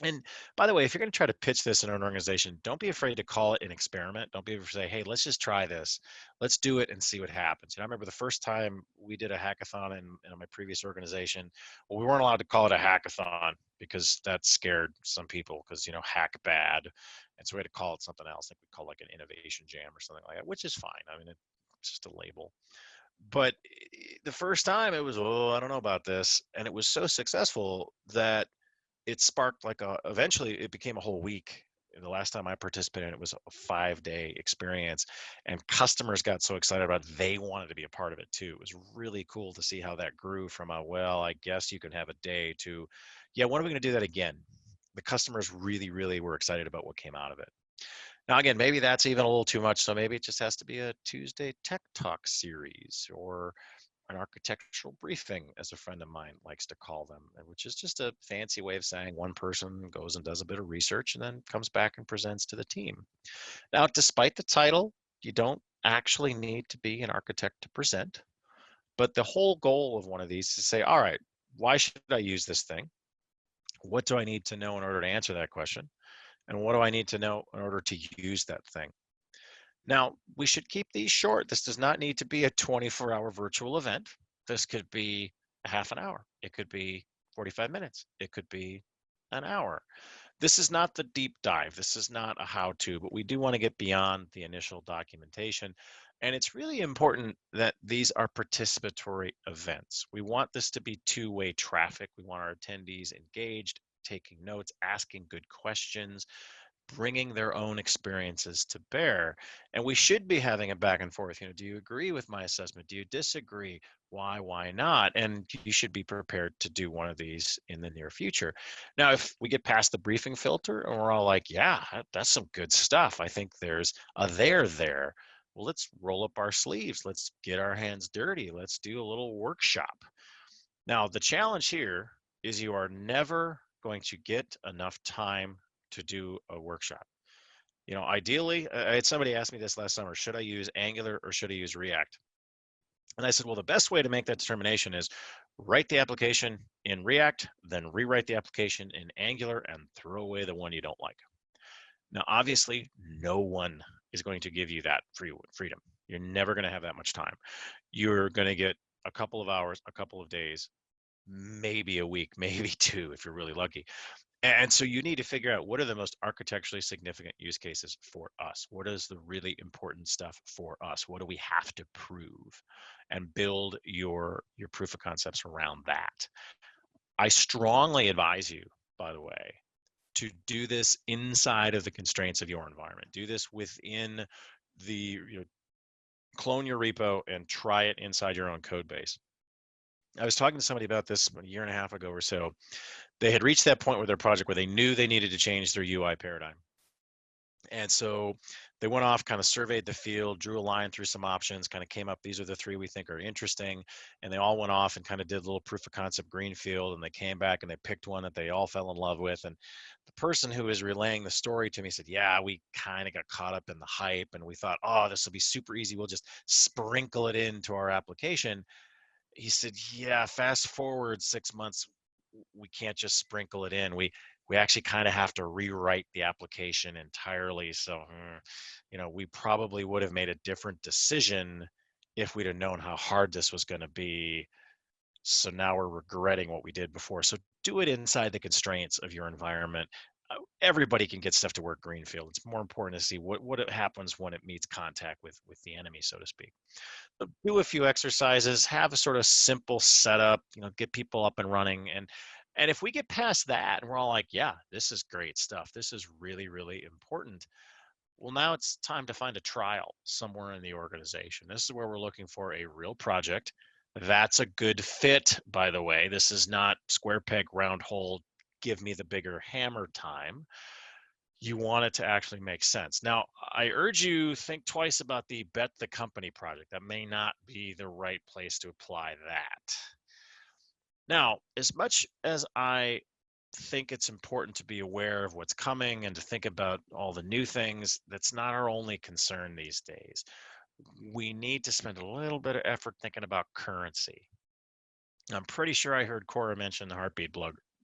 And by the way, if you're going to try to pitch this in an organization, don't be afraid to call it an experiment. Don't be afraid to say, hey, let's just try this. Let's do it and see what happens. I remember the first time we did a hackathon in my previous organization. Well, we weren't allowed to call it a hackathon because that scared some people because, hack bad. And so we had to call it something else. Like we call like an innovation jam or something like that, which is fine. I mean, it's just a label. But the first time it was, oh, I don't know about this. And it was so successful that it sparked eventually it became a whole week. The last time I participated in it was a 5-day experience, and customers got so excited about it, they wanted to be a part of it too. It was really cool to see how that grew from well, I guess you can have a day to, yeah, when are we going to do that again? The customers really, really were excited about what came out of it. Now, again, maybe that's even a little too much. So maybe it just has to be a Tuesday Tech Talk series or an architectural briefing, as a friend of mine likes to call them, which is just a fancy way of saying one person goes and does a bit of research and then comes back and presents to the team. Now, despite the title, you don't actually need to be an architect to present. But the whole goal of one of these is to say, all right, why should I use this thing? What do I need to know in order to answer that question? And what do I need to know in order to use that thing? Now, we should keep these short. This does not need to be a 24-hour virtual event. This could be a half an hour. It could be 45 minutes. It could be an hour. This is not the deep dive. This is not a how-to, but we do want to get beyond the initial documentation. And it's really important that these are participatory events. We want this to be two-way traffic. We want our attendees engaged, taking notes, asking good questions, bringing their own experiences to bear. And we should be having a back and forth. Do you agree with my assessment? Do you disagree? Why not? And you should be prepared to do one of these in the near future. Now, if we get past the briefing filter and we're all like, yeah, that's some good stuff. I think there's a there. Well, let's roll up our sleeves. Let's get our hands dirty. Let's do a little workshop. Now, the challenge here is you are never going to get enough time to do a workshop. Ideally, I had somebody ask me this last summer, should I use Angular or should I use React? And I said, well, the best way to make that determination is write the application in React, then rewrite the application in Angular and throw away the one you don't like. Now, obviously, no one is going to give you that freedom. You're never going to have that much time. You're going to get a couple of hours, a couple of days, maybe a week, maybe two, if you're really lucky. And so you need to figure out what are the most architecturally significant use cases for us? What is the really important stuff for us? What do we have to prove? And build your proof of concepts around that. I strongly advise you, by the way, to do this inside of the constraints of your environment. Do this within the, clone your repo and try it inside your own code base. I was talking to somebody about this a year and a half ago or so. They had reached that point with their project where they knew they needed to change their UI paradigm. And so they went off, kind of surveyed the field, drew a line through some options, kind of came up, these are the three we think are interesting. And they all went off and kind of did a little proof of concept greenfield. And they came back and they picked one that they all fell in love with. And the person who was relaying the story to me said, yeah, we kind of got caught up in the hype and we thought, oh, this will be super easy. We'll just sprinkle it into our application. He said, yeah, fast forward 6 months, we can't just sprinkle it in. We actually kind of have to rewrite the application entirely. So, we probably would have made a different decision if we'd have known how hard this was going to be. So now we're regretting what we did before. So do it inside the constraints of your environment. Everybody can get stuff to work greenfield. It's more important to see what happens when it meets contact with the enemy, so to speak. So do a few exercises, have a sort of simple setup, get people up and running. And if we get past that and we're all like, yeah, this is great stuff. This is really, really important. Well, now it's time to find a trial somewhere in the organization. This is where we're looking for a real project. That's a good fit, by the way. This is not square peg, round hole, give me the bigger hammer time. You want it to actually make sense. Now, I urge you think twice about the bet the company project. That may not be the right place to apply that. Now, as much as I think it's important to be aware of what's coming and to think about all the new things, that's not our only concern these days. We need to spend a little bit of effort thinking about currency. I'm pretty sure I heard Cora mention the heartbeat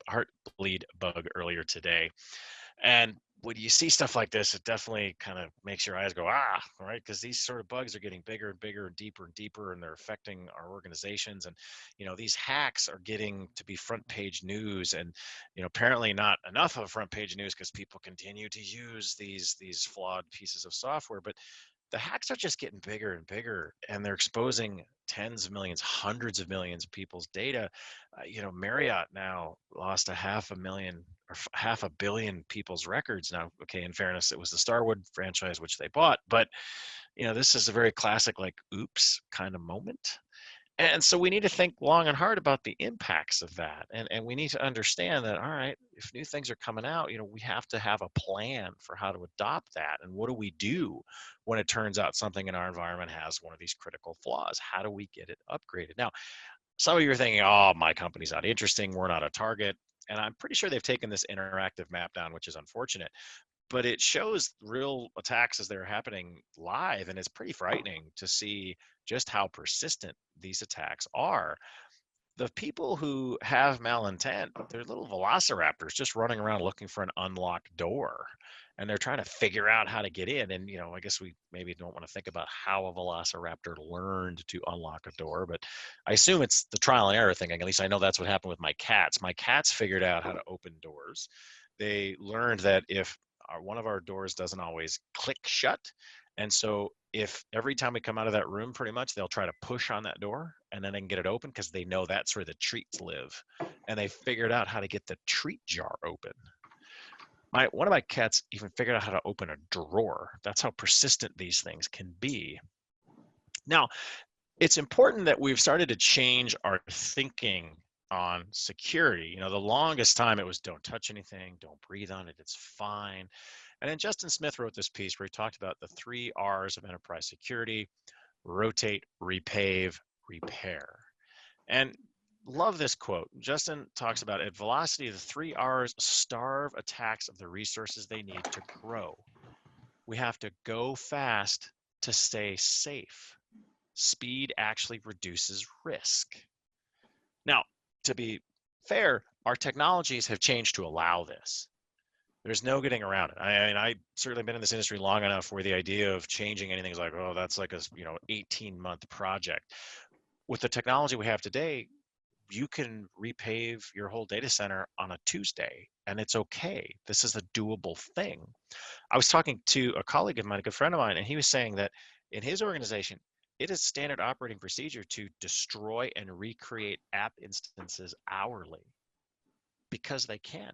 Heartbleed bug earlier today. And when you see stuff like this, it definitely kind of makes your eyes go, right? Because these sort of bugs are getting bigger and bigger and deeper, and they're affecting our organizations. And, these hacks are getting to be front page news. And, apparently not enough of front page news because people continue to use these flawed pieces of software. But the hacks are just getting bigger and bigger, and they're exposing tens of millions, hundreds of millions of people's data. Marriott now lost a half a million or half a billion people's records. Now, okay, in fairness, it was the Starwood franchise which they bought, but this is a very classic, like, oops kind of moment. And so we need to think long and hard about the impacts of that. And we need to understand that, all right, if new things are coming out, we have to have a plan for how to adopt that. And what do we do when it turns out something in our environment has one of these critical flaws? How do we get it upgraded? Now, some of you are thinking, oh, my company's not interesting. We're not a target. And I'm pretty sure they've taken this interactive map down, which is unfortunate, but it shows real attacks as they're happening live, and it's pretty frightening to see just how persistent these attacks are. The people who have malintent, they're little velociraptors just running around looking for an unlocked door, and they're trying to figure out how to get in. And I guess we maybe don't want to think about how a velociraptor learned to unlock a door, but I assume it's the trial and error thing. At least I know that's what happened with my cats. My cats figured out how to open doors. They learned that if one of our doors doesn't always click shut, and so if every time we come out of that room, pretty much they'll try to push on that door, and then they can get it open because they know that's where the treats live. And they figured out how to get the treat jar open. One of my cats even figured out how to open a drawer. That's how persistent these things can be. Now, it's important that we've started to change our thinking on security. The longest time it was don't touch anything, don't breathe on it, it's fine. And then Justin Smith wrote this piece where he talked about the 3 R's of enterprise security: rotate, repave, repair. And love this quote. Justin talks about at velocity, the 3 R's starve attacks of the resources they need to grow. We have to go fast to stay safe. Speed actually reduces risk. Now, to be fair, our technologies have changed to allow this. There's no getting around it. I mean, I certainly been in this industry long enough where the idea of changing anything is like, oh, that's like a 18-month project. With the technology we have today, you can repave your whole data center on a Tuesday, and it's okay. This is a doable thing. I was talking to a colleague of mine, a good friend of mine, and he was saying that in his organization, it is standard operating procedure to destroy and recreate app instances hourly because they can.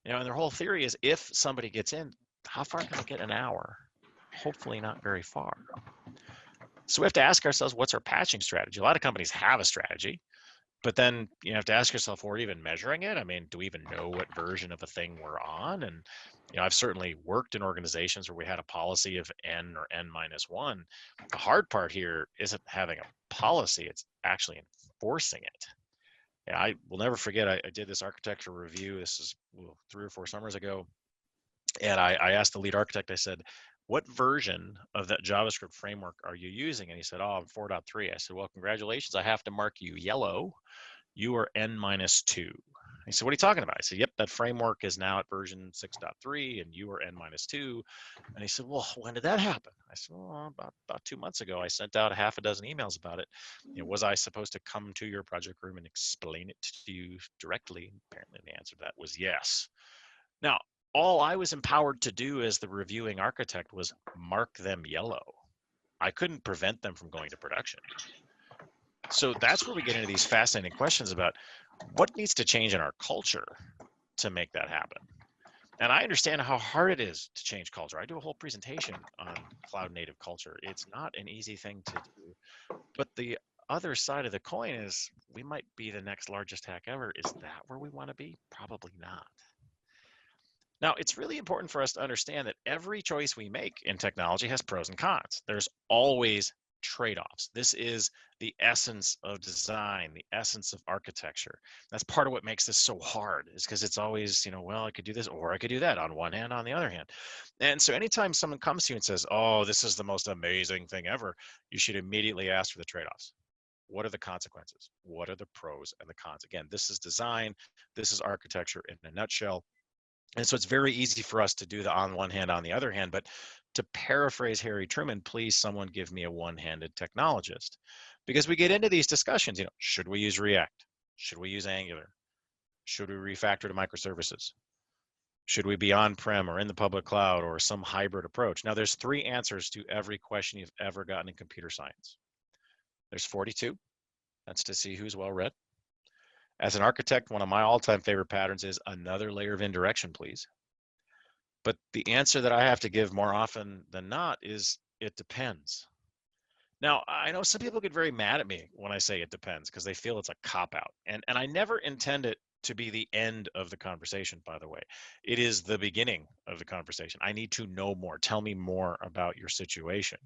And their whole theory is if somebody gets in, how far can they get in an hour? Hopefully not very far. So we have to ask ourselves, what's our patching strategy? A lot of companies have a strategy, but then you have to ask yourself, we're even measuring it? I mean, do we even know what version of a thing we're on? And I've certainly worked in organizations where we had a policy of N or N-1. The hard part here isn't having a policy, it's actually enforcing it. Yeah, I will never forget, I did this architecture review. This is 3 or 4 summers ago. And I asked the lead architect, I said, what version of that JavaScript framework are you using? And he said, oh, I'm 4.3. I said, well, congratulations. I have to mark you yellow. You are N-2. He said, what are you talking about? I said, yep, that framework is now at version 6.3 and you are N-2. And he said, well, when did that happen? I said, well, about 2 months ago. I sent out a half a dozen emails about it. Was I supposed to come to your project room and explain it to you directly? Apparently the answer to that was yes. Now, all I was empowered to do as the reviewing architect was mark them yellow. I couldn't prevent them from going to production. So that's where we get into these fascinating questions about what needs to change in our culture to make that happen. And I understand how hard it is to change culture. I do a whole presentation on cloud native culture. It's not an easy thing to do. But the other side of the coin is we might be the next largest hack ever. Is that where we want to be? Probably not. Now, it's really important for us to understand that every choice we make in technology has pros and cons. There's always trade-offs. This is the essence of design, the essence of architecture. That's part of what makes this so hard, is because it's always, well, I could do this or I could do that on one hand, on the other hand. And so anytime someone comes to you and says, oh, this is the most amazing thing ever, you should immediately ask for the trade-offs. What are the consequences? What are the pros and the cons? Again, this is design, this is architecture in a nutshell. And so it's very easy for us to do the on one hand, on the other hand. But to paraphrase Harry Truman, please someone give me a one-handed technologist. Because we get into these discussions, should we use React? Should we use Angular? Should we refactor to microservices? Should we be on-prem or in the public cloud or some hybrid approach? Now, there's 3 answers to every question you've ever gotten in computer science. There's 42. That's to see who's well read. As an architect, one of my all-time favorite patterns is another layer of indirection, please. But the answer that I have to give more often than not is it depends. Now, I know some people get very mad at me when I say it depends because they feel it's a cop-out. And I never intend it to be the end of the conversation, by the way. It is the beginning of the conversation. I need to know more. Tell me more about your situation.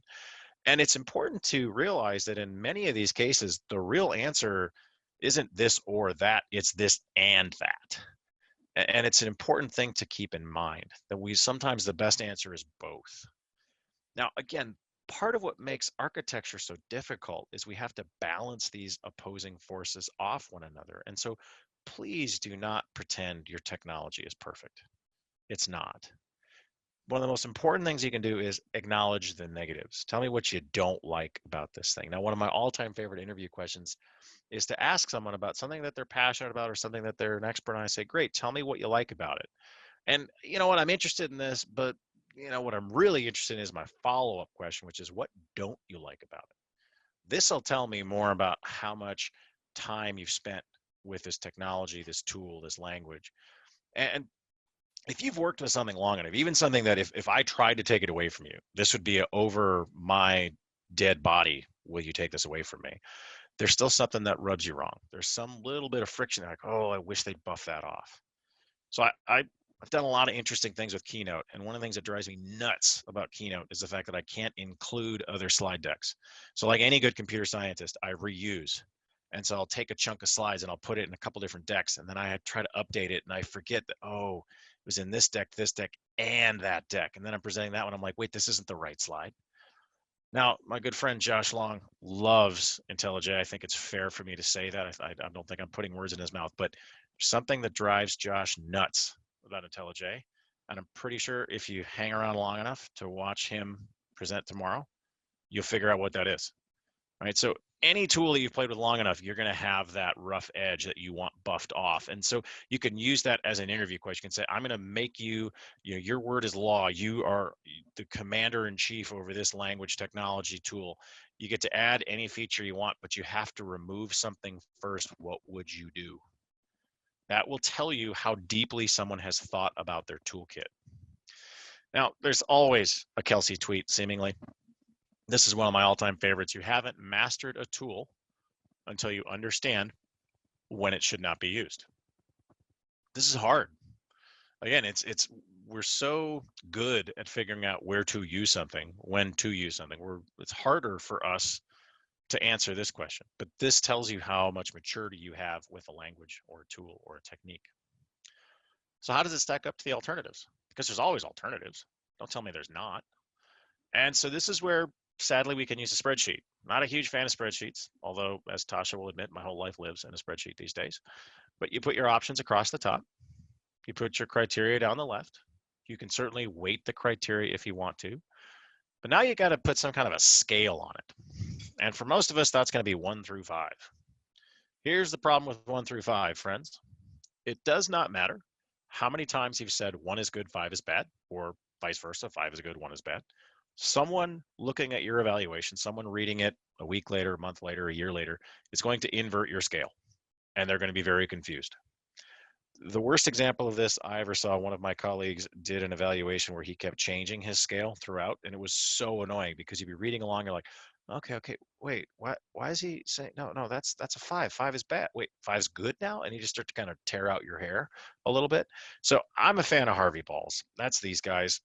And it's important to realize that in many of these cases, the real answer isn't this or that, it's this and that. And it's an important thing to keep in mind that sometimes the best answer is both. Now, again, part of what makes architecture so difficult is we have to balance these opposing forces off one another. And so please do not pretend your technology is perfect. It's not. One of the most important things you can do is acknowledge the negatives. Tell me what you don't like about this thing. Now, one of my all-time favorite interview questions is to ask someone about something that they're passionate about or something that they're an expert on. I say, great, tell me what you like about it. And you know what, I'm interested in this, but what I'm really interested in is my follow-up question, which is what don't you like about it? This will tell me more about how much time you've spent with this technology, this tool, this language. And if you've worked with something long enough, even something that if I tried to take it away from you, this would be over my dead body. Will you take this away from me? There's still something that rubs you wrong. There's some little bit of friction. Like, oh, I wish they'd buff that off. So I've done a lot of interesting things with Keynote. And one of the things that drives me nuts about Keynote is the fact that I can't include other slide decks. So like any good computer scientist, I reuse. And so I'll take a chunk of slides and I'll put it in a couple different decks. And then I try to update it and I forget that, oh, it was in this deck, and that deck. And then I'm presenting that one. I'm like, wait, this isn't the right slide. Now, my good friend Josh Long loves IntelliJ. I think it's fair for me to say that. I don't think I'm putting words in his mouth, but something that drives Josh nuts about IntelliJ, and I'm pretty sure if you hang around long enough to watch him present tomorrow, you'll figure out what that is. Right? So any tool that you've played with long enough, you're going to have that rough edge that you want buffed off. And so you can use that as an interview question. You can say, I'm going to make you, your word is law. You are the commander in chief over this language technology tool. You get to add any feature you want, but you have to remove something first. What would you do? That will tell you how deeply someone has thought about their toolkit. Now, there's always a Kelsey tweet, seemingly. This is one of my all-time favorites. You haven't mastered a tool until you understand when it should not be used. This is hard. Again, we're so good at figuring out where to use something, when to use something. It's harder for us to answer this question, but this tells you how much maturity you have with a language or a tool or a technique. So how does it stack up to the alternatives? Because there's always alternatives. Don't tell me there's not. And so this is where, sadly, we can use a spreadsheet. Not a huge fan of spreadsheets, although, as Tasha will admit, my whole life lives in a spreadsheet these days. But you put your options across the top. You put your criteria down the left. You can certainly weight the criteria if you want to. But now you got to put some kind of a scale on it. And for most of us, that's going to be 1 through 5. Here's the problem with 1 through 5, friends. It does not matter how many times you've said 1 is good, 5 is bad, or vice versa, 5 is good, 1 is bad. Someone looking at your evaluation, someone reading it a week later, a month later, a year later, is going to invert your scale, and they're going to be very confused. The worst example of this I ever saw, one of my colleagues did an evaluation where he kept changing his scale throughout, and it was so annoying because you'd be reading along, you're like, okay, wait, why is he saying, no, that's a 5. 5 is bad. Wait, 5 is good now? And you just start to kind of tear out your hair a little bit. So I'm a fan of Harvey balls. That's these guys.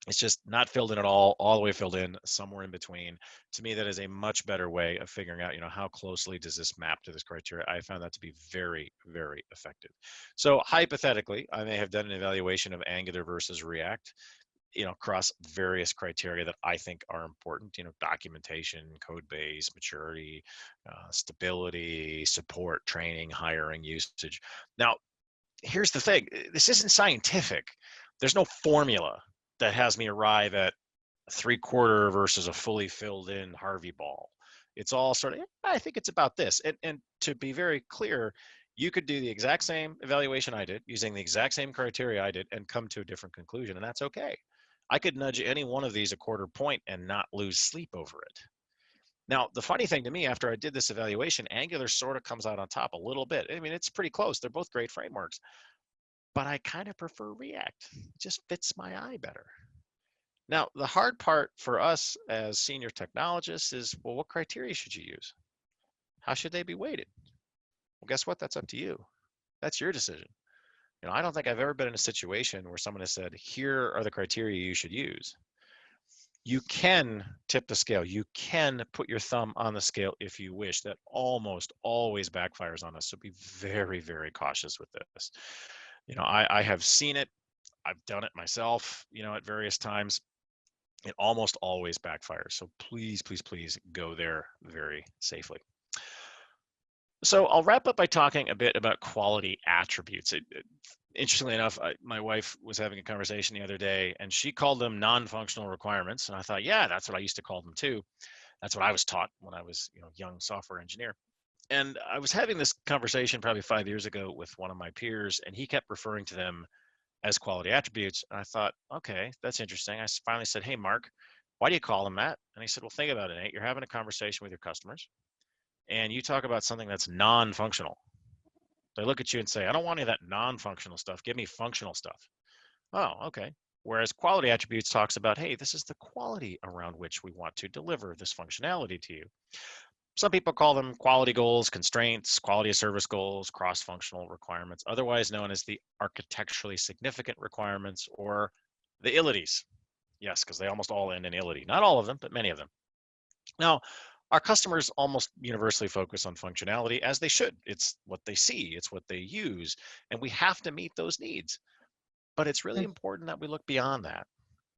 It's just not filled in at all the way filled in, somewhere in between. To me, that is a much better way of figuring out, how closely does this map to this criteria. I found that to be very, very effective. So hypothetically, I may have done an evaluation of Angular versus React. across various criteria that I think are important, documentation, code base, maturity, stability, support, training, hiring, usage. Now, here's the thing. This isn't scientific. There's no formula that has me arrive at 3/4 versus a fully filled in Harvey ball. It's all sort of, I think it's about this. And to be very clear, you could do the exact same evaluation I did using the exact same criteria I did and come to a different conclusion, and that's okay. I could nudge any one of these a quarter point and not lose sleep over it. Now, the funny thing to me, after I did this evaluation, Angular sort of comes out on top a little bit. I mean, it's pretty close. They're both great frameworks, but I kind of prefer React. It just fits my eye better. Now, the hard part for us as senior technologists is, well, what criteria should you use? How should they be weighted? Well, guess what? That's up to you. That's your decision. I don't think I've ever been in a situation where someone has said, here are the criteria you should use. You can tip the scale. You can put your thumb on the scale if you wish. That almost always backfires on us. So be very, very cautious with this. I have seen it. I've done it myself, at various times. It almost always backfires. So please, please, please go there very safely. So I'll wrap up by talking a bit about quality attributes. Interestingly enough, my wife was having a conversation the other day, and she called them non-functional requirements. And I thought, yeah, that's what I used to call them too. That's what I was taught when I was, young software engineer. And I was having this conversation probably 5 years ago with one of my peers, and he kept referring to them as quality attributes. And I thought, okay, that's interesting. I finally said, hey, Mark, why do you call them that? And he said, well, think about it, Nate. You're having a conversation with your customers, and you talk about something that's non-functional. They look at you and say, I don't want any of that non-functional stuff. Give me functional stuff. Oh, okay. Whereas quality attributes talks about, hey, this is the quality around which we want to deliver this functionality to you. Some people call them quality goals, constraints, quality of service goals, cross-functional requirements, otherwise known as the architecturally significant requirements, or the ILITs. Yes, because they almost all end in ILIT. Not all of them, but many of them. Now, our customers almost universally focus on functionality, as they should. It's what they see, it's what they use, and we have to meet those needs. But it's really important that we look beyond that.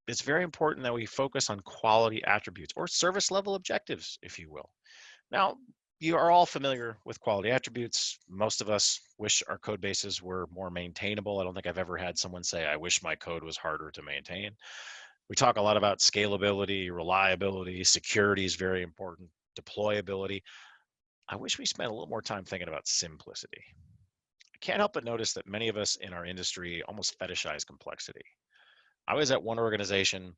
It's very important that we focus on quality attributes, or service level objectives, if you will. Now, you are all familiar with quality attributes. Most of us wish our code bases were more maintainable. I don't think I've ever had someone say, I wish my code was harder to maintain. We talk a lot about scalability, reliability, security is very important, deployability. I wish we spent a little more time thinking about simplicity. I can't help but notice that many of us in our industry almost fetishize complexity. I was at one organization,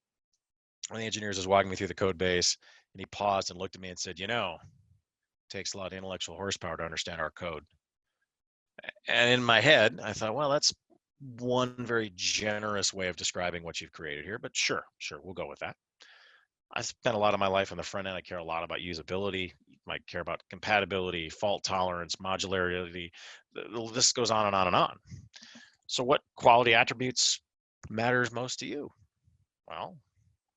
one of the engineers was walking me through the code base, and he paused and looked at me and said, it takes a lot of intellectual horsepower to understand our code. And in my head, I thought, well, that's one very generous way of describing what you've created here, but sure, we'll go with that. I spent a lot of my life on the front end. I care a lot about usability. You might care about compatibility, fault tolerance, modularity. The list goes on and on and on. So what quality attributes matters most to you? Well,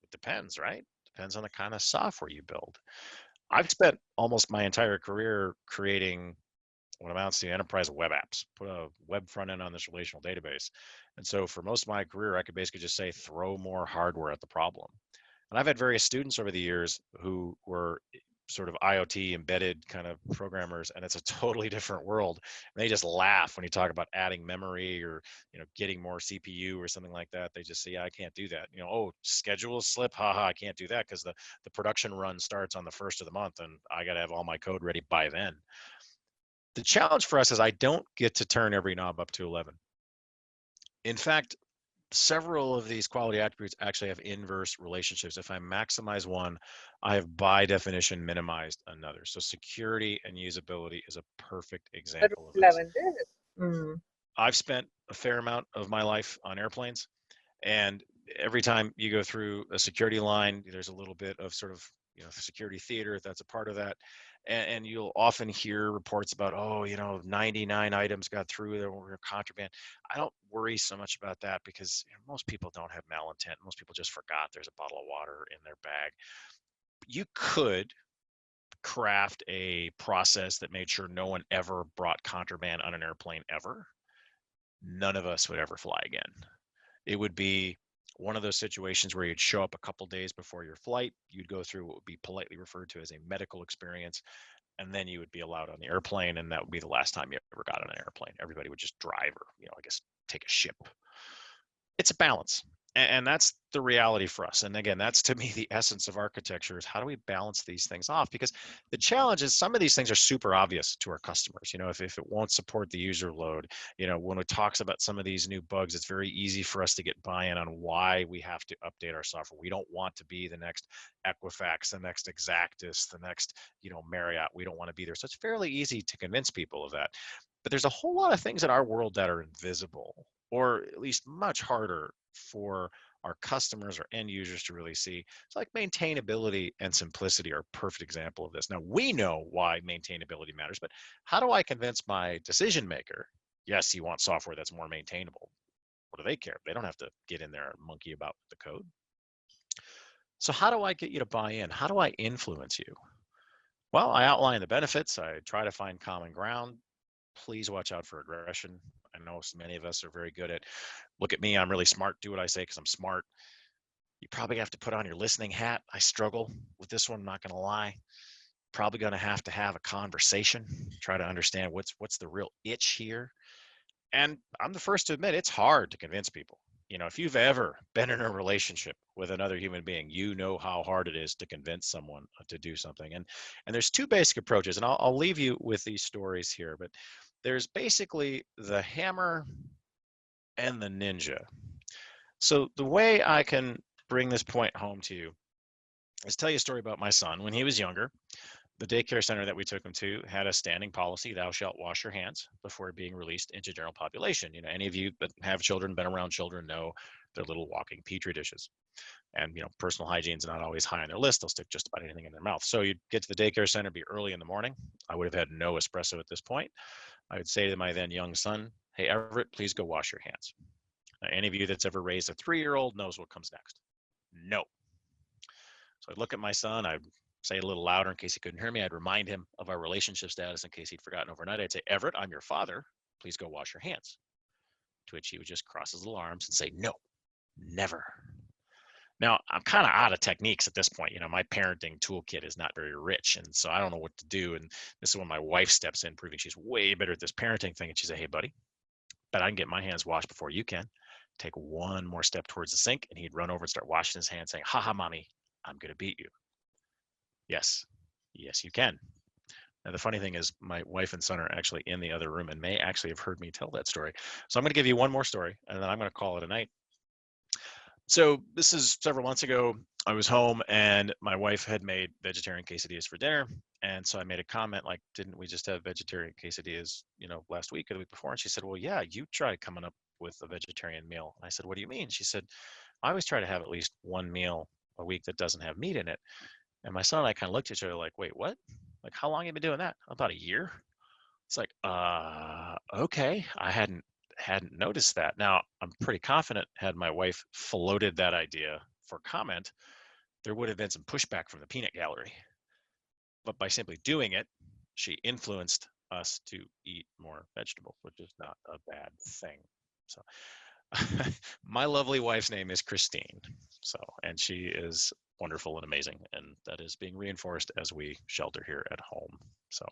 it depends, right? Depends on the kind of software you build. I've spent almost my entire career creating what amounts to enterprise web apps, put a web front end on this relational database. And so for most of my career, I could basically just say, throw more hardware at the problem. And I've had various students over the years who were sort of IoT embedded kind of programmers, and it's a totally different world. And they just laugh when you talk about adding memory or getting more CPU or something like that. They just say, yeah, I can't do that. Oh, schedule slip, haha, I can't do that because the production run starts on the first of the month, and I got to have all my code ready by then. The challenge for us is I don't get to turn every knob up to 11. In fact, several of these quality attributes actually have inverse relationships. If I maximize one, I have by definition minimized another. So security and usability is a perfect example of this. I've spent a fair amount of my life on airplanes, and every time you go through a security line, there's a little bit of sort of security theater, that's a part of that. And you'll often hear reports about, 99 items got through that were contraband. I don't worry so much about that because most people don't have malintent. Most people just forgot there's a bottle of water in their bag. You could craft a process that made sure no one ever brought contraband on an airplane ever. None of us would ever fly again. It would be One of those situations where you'd show up a couple days before your flight, you'd go through what would be politely referred to as a medical experience, and then you would be allowed on the airplane, and that would be the last time you ever got on an airplane. Everybody would just drive or, I guess, take a ship. It's a balance. And that's the reality for us. And again, that's to me the essence of architecture is how do we balance these things off? Because the challenge is some of these things are super obvious to our customers. If it won't support the user load, when it talks about some of these new bugs, it's very easy for us to get buy-in on why we have to update our software. We don't want to be the next Equifax, the next Exactus, the next, Marriott. We don't want to be there. So it's fairly easy to convince people of that. But there's a whole lot of things in our world that are invisible, or at least much harder for our customers or end users to really see. It's like maintainability and simplicity are a perfect example of this. Now, we know why maintainability matters, but how do I convince my decision maker? Yes, you want software that's more maintainable. What do they care? They don't have to get in there and monkey about with the code. So how do I get you to buy in? How do I influence you? Well, I outline the benefits. I try to find common ground. Please watch out for aggression. I know many of us are very good at, look at me, I'm really smart, do what I say because I'm smart. You probably have to put on your listening hat. I struggle with this one, I'm not going to lie. Probably going to have a conversation, try to understand what's the real itch here. And I'm the first to admit it's hard to convince people. If you've ever been in a relationship with another human being, you know how hard it is to convince someone to do something. And there's two basic approaches, and I'll leave you with these stories here, but there's basically the hammer and the ninja. So the way I can bring this point home to you is tell you a story about my son. When he was younger, the daycare center that we took him to had a standing policy, thou shalt wash your hands before being released into general population. Any of you that have children, been around children, know they're little walking petri dishes. And personal hygiene is not always high on their list. They'll stick just about anything in their mouth. So you'd get to the daycare center, be early in the morning. I would have had no espresso at this point. I would say to my then young son, hey, Everett, please go wash your hands. Now, any of you that's ever raised a 3-year-old knows what comes next. No. So I'd look at my son, I'd say it a little louder in case he couldn't hear me. I'd remind him of our relationship status in case he'd forgotten overnight. I'd say, Everett, I'm your father. Please go wash your hands. To which he would just cross his little arms and say, no, never. Now, I'm kind of out of techniques at this point. My parenting toolkit is not very rich, and so I don't know what to do. And this is when my wife steps in, proving she's way better at this parenting thing. And she said, hey, buddy, bet I can get my hands washed before you can. Take one more step towards the sink, and he'd run over and start washing his hands, saying, ha ha, mommy, I'm going to beat you. Yes, you can. Now, the funny thing is my wife and son are actually in the other room and may actually have heard me tell that story. So I'm going to give you one more story, and then I'm going to call it a night. So this is several months ago. I was home and my wife had made vegetarian quesadillas for dinner. And so I made a comment like, didn't we just have vegetarian quesadillas, last week or the week before? And she said, well, yeah, you tried coming up with a vegetarian meal. And I said, what do you mean? She said, I always try to have at least one meal a week that doesn't have meat in it. And my son and I kind of looked at each other like, wait, what? Like, how long have you been doing that? About a year. It's like, okay. I hadn't noticed that. Now, I'm pretty confident had my wife floated that idea for comment, there would have been some pushback from the peanut gallery. But by simply doing it, she influenced us to eat more vegetables, which is not a bad thing. So my lovely wife's name is Christine. So, and she is wonderful and amazing. And that is being reinforced as we shelter here at home. So,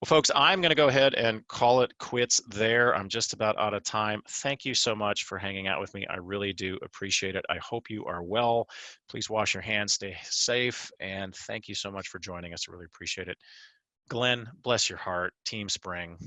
well, folks, I'm going to go ahead and call it quits there. I'm just about out of time. Thank you so much for hanging out with me. I really do appreciate it. I hope you are well. Please wash your hands, stay safe, and thank you so much for joining us. I really appreciate it. Glenn, bless your heart. Team Spring.